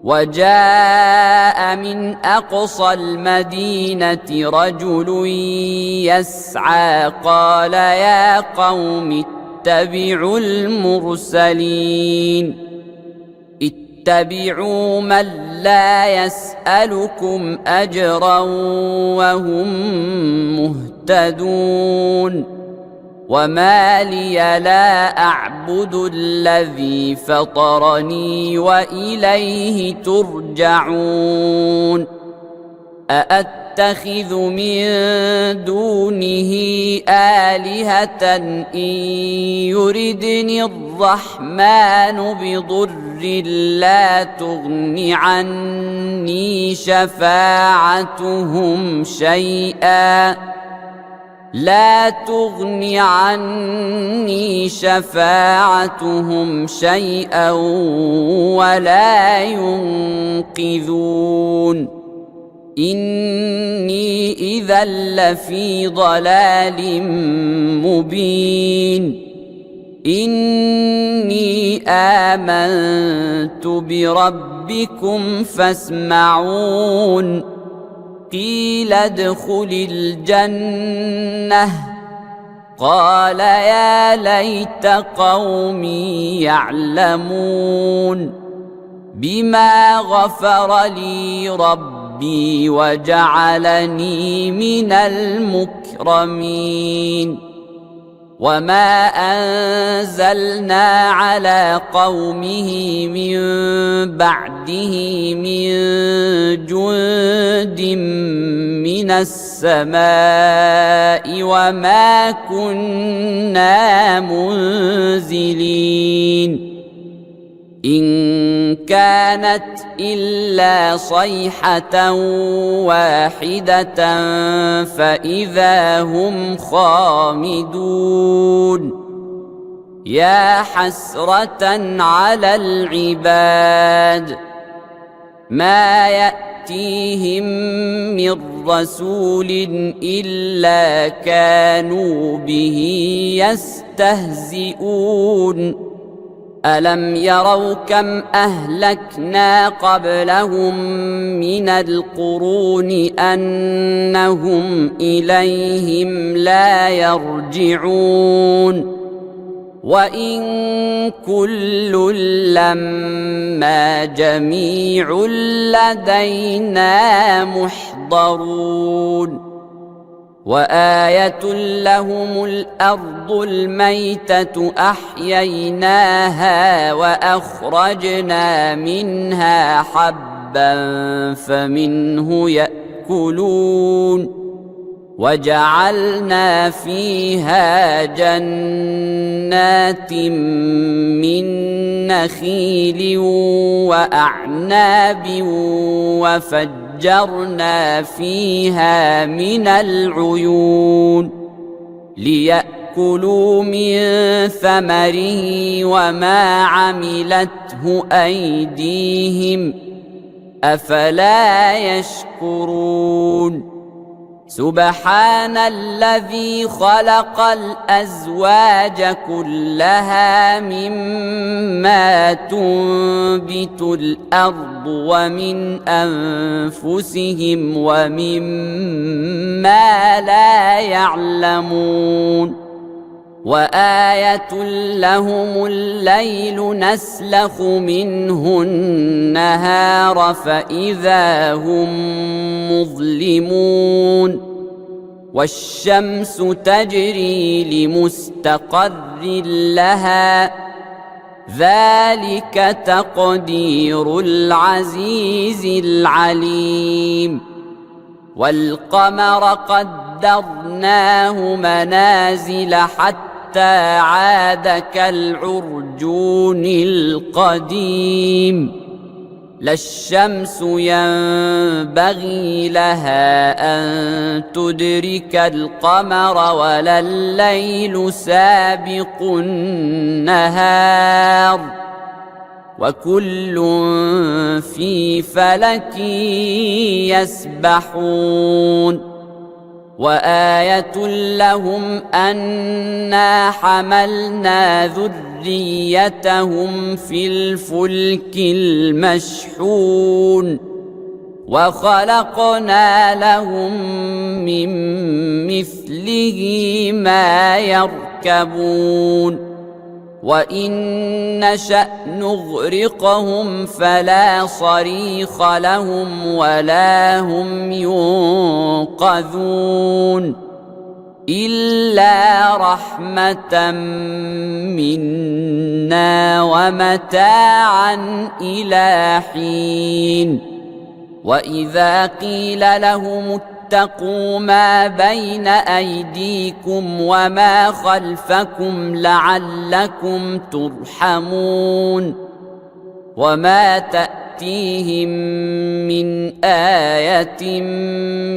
وجاء من أقصى المدينة رجل يسعى قال يا قوم اتبعوا المرسلين اتبعوا من لا يسألكم أجرا وهم مهتدون. وما لي لا أعبد الذي فطرني وإليه ترجعون. أأتخذ من دونه آلهة إن يردني الرحمن بضر لا تغن عني شفاعتهم شيئا ولا ينقذون. إني إذا لفي ضلال مبين. إني آمنت بربكم فاسمعون. قيل ادخل الجنة قال يا ليت قومي يعلمون بما غفر لي ربي وجعلني من المكرمين. وما أنزلنا على قومه من بعده من جند من السماء وما كنا منزلين. إن كانت إلا صيحة واحدة فإذا هم خامدون. يا حسرة على العباد ما يأتيهم من رسول إلا كانوا به يستهزئون. ألم يروا كم أهلكنا قبلهم من القرون أنهم إليهم لا يرجعون. وإن كل لما جميع لدينا محضرون وآية لهم الأرض الميتة أحييناها وأخرجنا منها حبا فمنه يأكلون وجعلنا فيها جنات من نخيل وأعناب وفجرنا فيها من العيون ليأكلوا من ثمره وما عملته أيديهم أفلا يشكرون سبحان الذي خلق الأزواج كلها مما تنبت الأرض ومن أنفسهم ومما لا يعلمون وآية لهم الليل نسلخ منه النهار فإذا هم مظلمون والشمس تجري لمستقر لها ذلك تقدير العزيز العليم والقمر قدرناه منازل حتى عاد كالعرجون القديم لا الشمس ينبغي لها أن تدرك القمر ولا الليل سابق النهار وكل في فلك يسبحون وآية لهم أنا حملنا ذريتهم في الفلك المشحون وخلقنا لهم من مثله ما يركبون وإن نشأ نغرقهم فلا صريخ لهم ولا هم ينقذون إلا رحمة منا ومتاعا إلى حين وإذا قيل لهم اتقوا ما بين أيديكم وما خلفكم لعلكم ترحمون وما تأتيهم من آية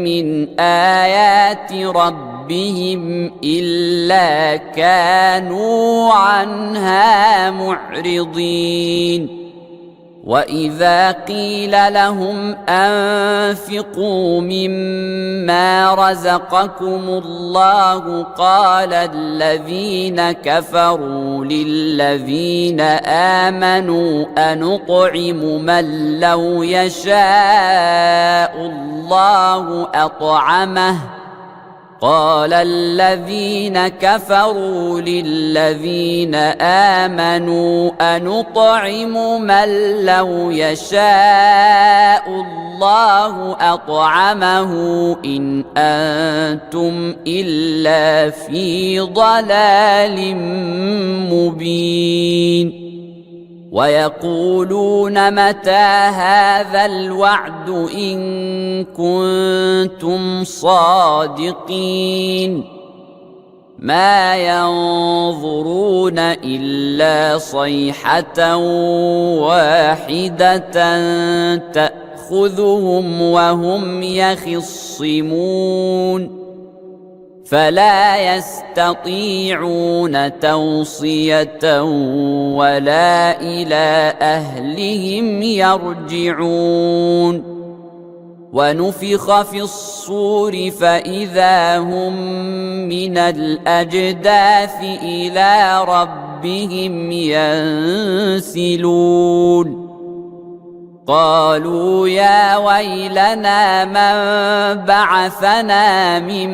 من آيات ربهم إلا كانوا عنها معرضين وإذا قيل لهم أنفقوا مما رزقكم الله قال الذين كفروا للذين آمنوا أنطعم من لو يشاء الله أطعمه قال الذين كفروا للذين آمنوا أنطعم من لو يشاء الله أطعمه إن أنتم إلا في ضلال مبين ويقولون متى هذا الوعد إن كنتم صادقين ما ينظرون إلا صيحة واحدة تأخذهم وهم يخصمون فلا يستطيعون توصية ولا إلى أهلهم يرجعون ونفخ في الصور فإذا هم من الأجداث إلى ربهم ينسلون قالوا يا ويلنا من بعثنا من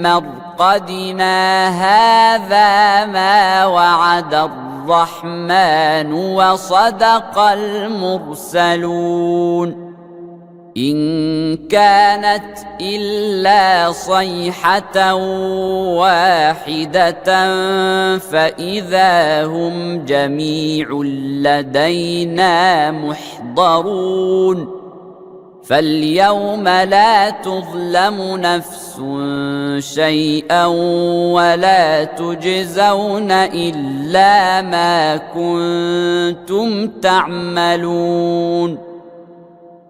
مرقدنا معتقدنا هذا ما وعد الرحمن وصدق المرسلون إن كانت إلا صيحة واحدة فإذا هم جميع لدينا محضرون فاليوم لا تظلم نفس شيئا ولا تجزون إلا ما كنتم تعملون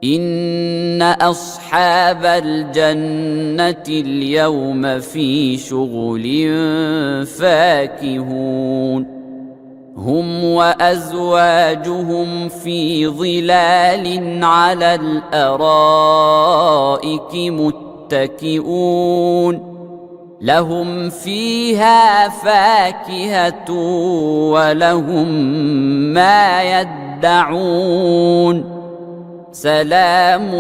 إن أصحاب الجنة اليوم في شغل فاكهون هم وأزواجهم في ظلال على الأرائك متكئون لهم فيها فاكهة ولهم ما يدعون سلام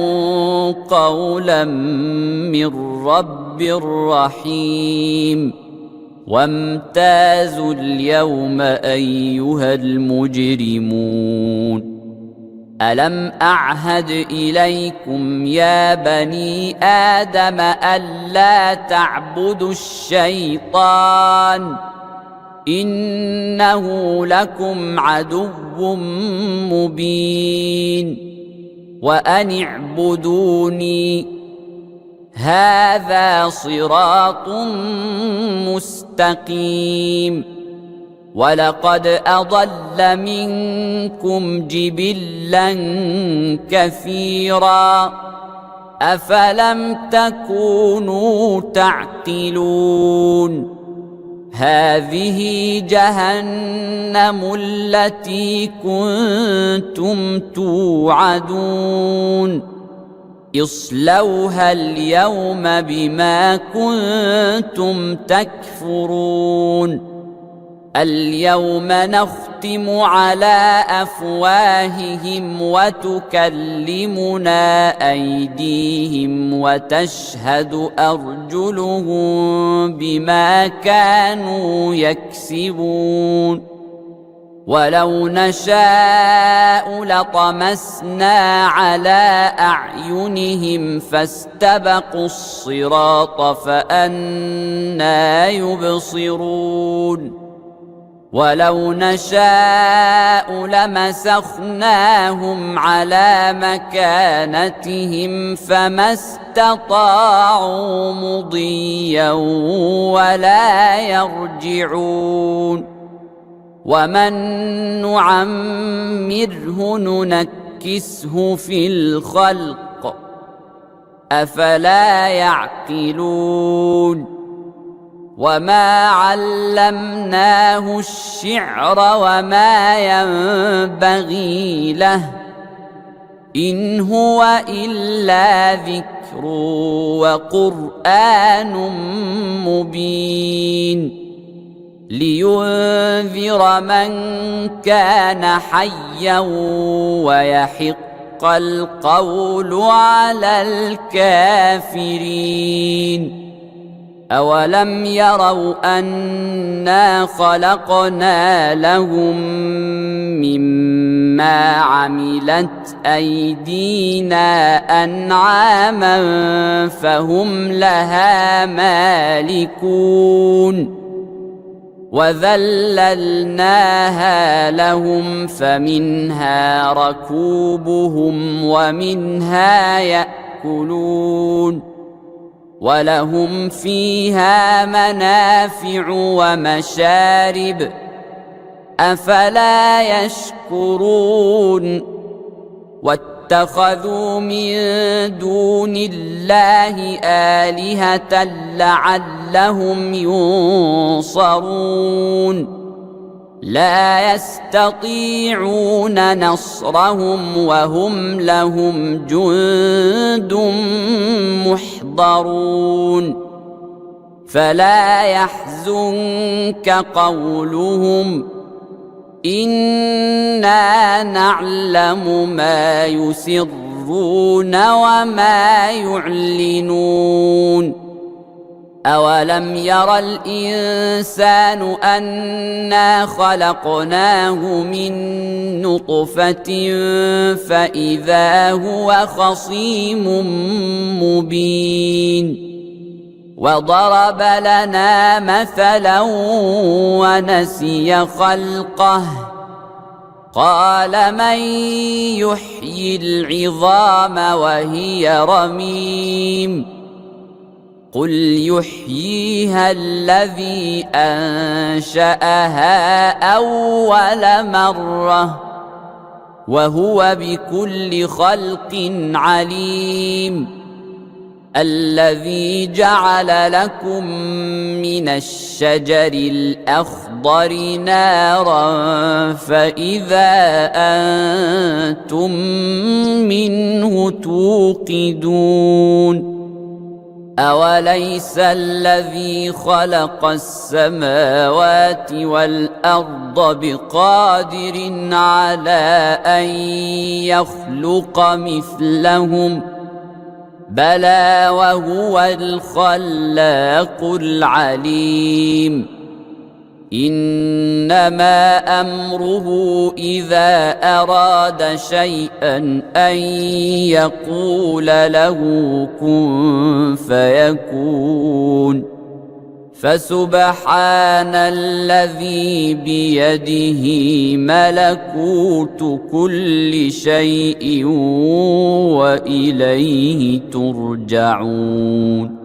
قولا من رب رحيم وامتازوا اليوم أيها المجرمون ألم أعهد إليكم يا بني آدم ألا تعبدوا الشيطان إنه لكم عدو مبين وأن اعبدوني هذا صراط مستقيم ولقد أضل منكم جبلا كثيرا أفلم تكونوا تعقلون هذه جهنم التي كنتم توعدون اصلوها اليوم بما كنتم تكفرون اليوم نختم على أفواههم وتكلمنا أيديهم وتشهد أرجلهم بما كانوا يكسبون ولو نشاء لطمسنا على أعينهم فاستبقوا الصراط فأنى يبصرون ولو نشاء لمسخناهم على مكانتهم فما استطاعوا مضيا ولا يرجعون ومن نعمره ننكسه في الخلق أفلا يعقلون وما علمناه الشعر وما ينبغي له إن هو إلا ذكر وقرآن مبين لينذر من كان حيا ويحق القول على الكافرين أولم يروا أنا خلقنا لهم مما عملت أيدينا أنعاما فهم لها مالكون وذللناها لهم فمنها ركوبهم ومنها يأكلون ولهم فيها منافع ومشارب أفلا يشكرون واتخذوا من دون الله آلهة لعلهم ينصرون لا يستطيعون نصرهم وهم لهم جند محضرون فلا يحزنك قولهم إنا نعلم ما يسرون وما يعلنون أولم ير الإنسان أنا خلقناه من نطفة فإذا هو خصيم مبين وضرب لنا مثلا ونسي خلقه قال من يحيي العظام وهي رميم قل يحييها الذي أنشأها أول مرة وهو بكل خلق عليم الذي جعل لكم من الشجر الأخضر نارا فإذا أنتم منه توقدون أوليس الذي خلق السماوات والأرض بقادر على أن يخلق مثلهم بلى وهو الخلاق العليم إنما أمره إذا أراد شيئا أن يقول له كن فيكون فسبحان الذي بيده ملكوت كل شيء وإليه ترجعون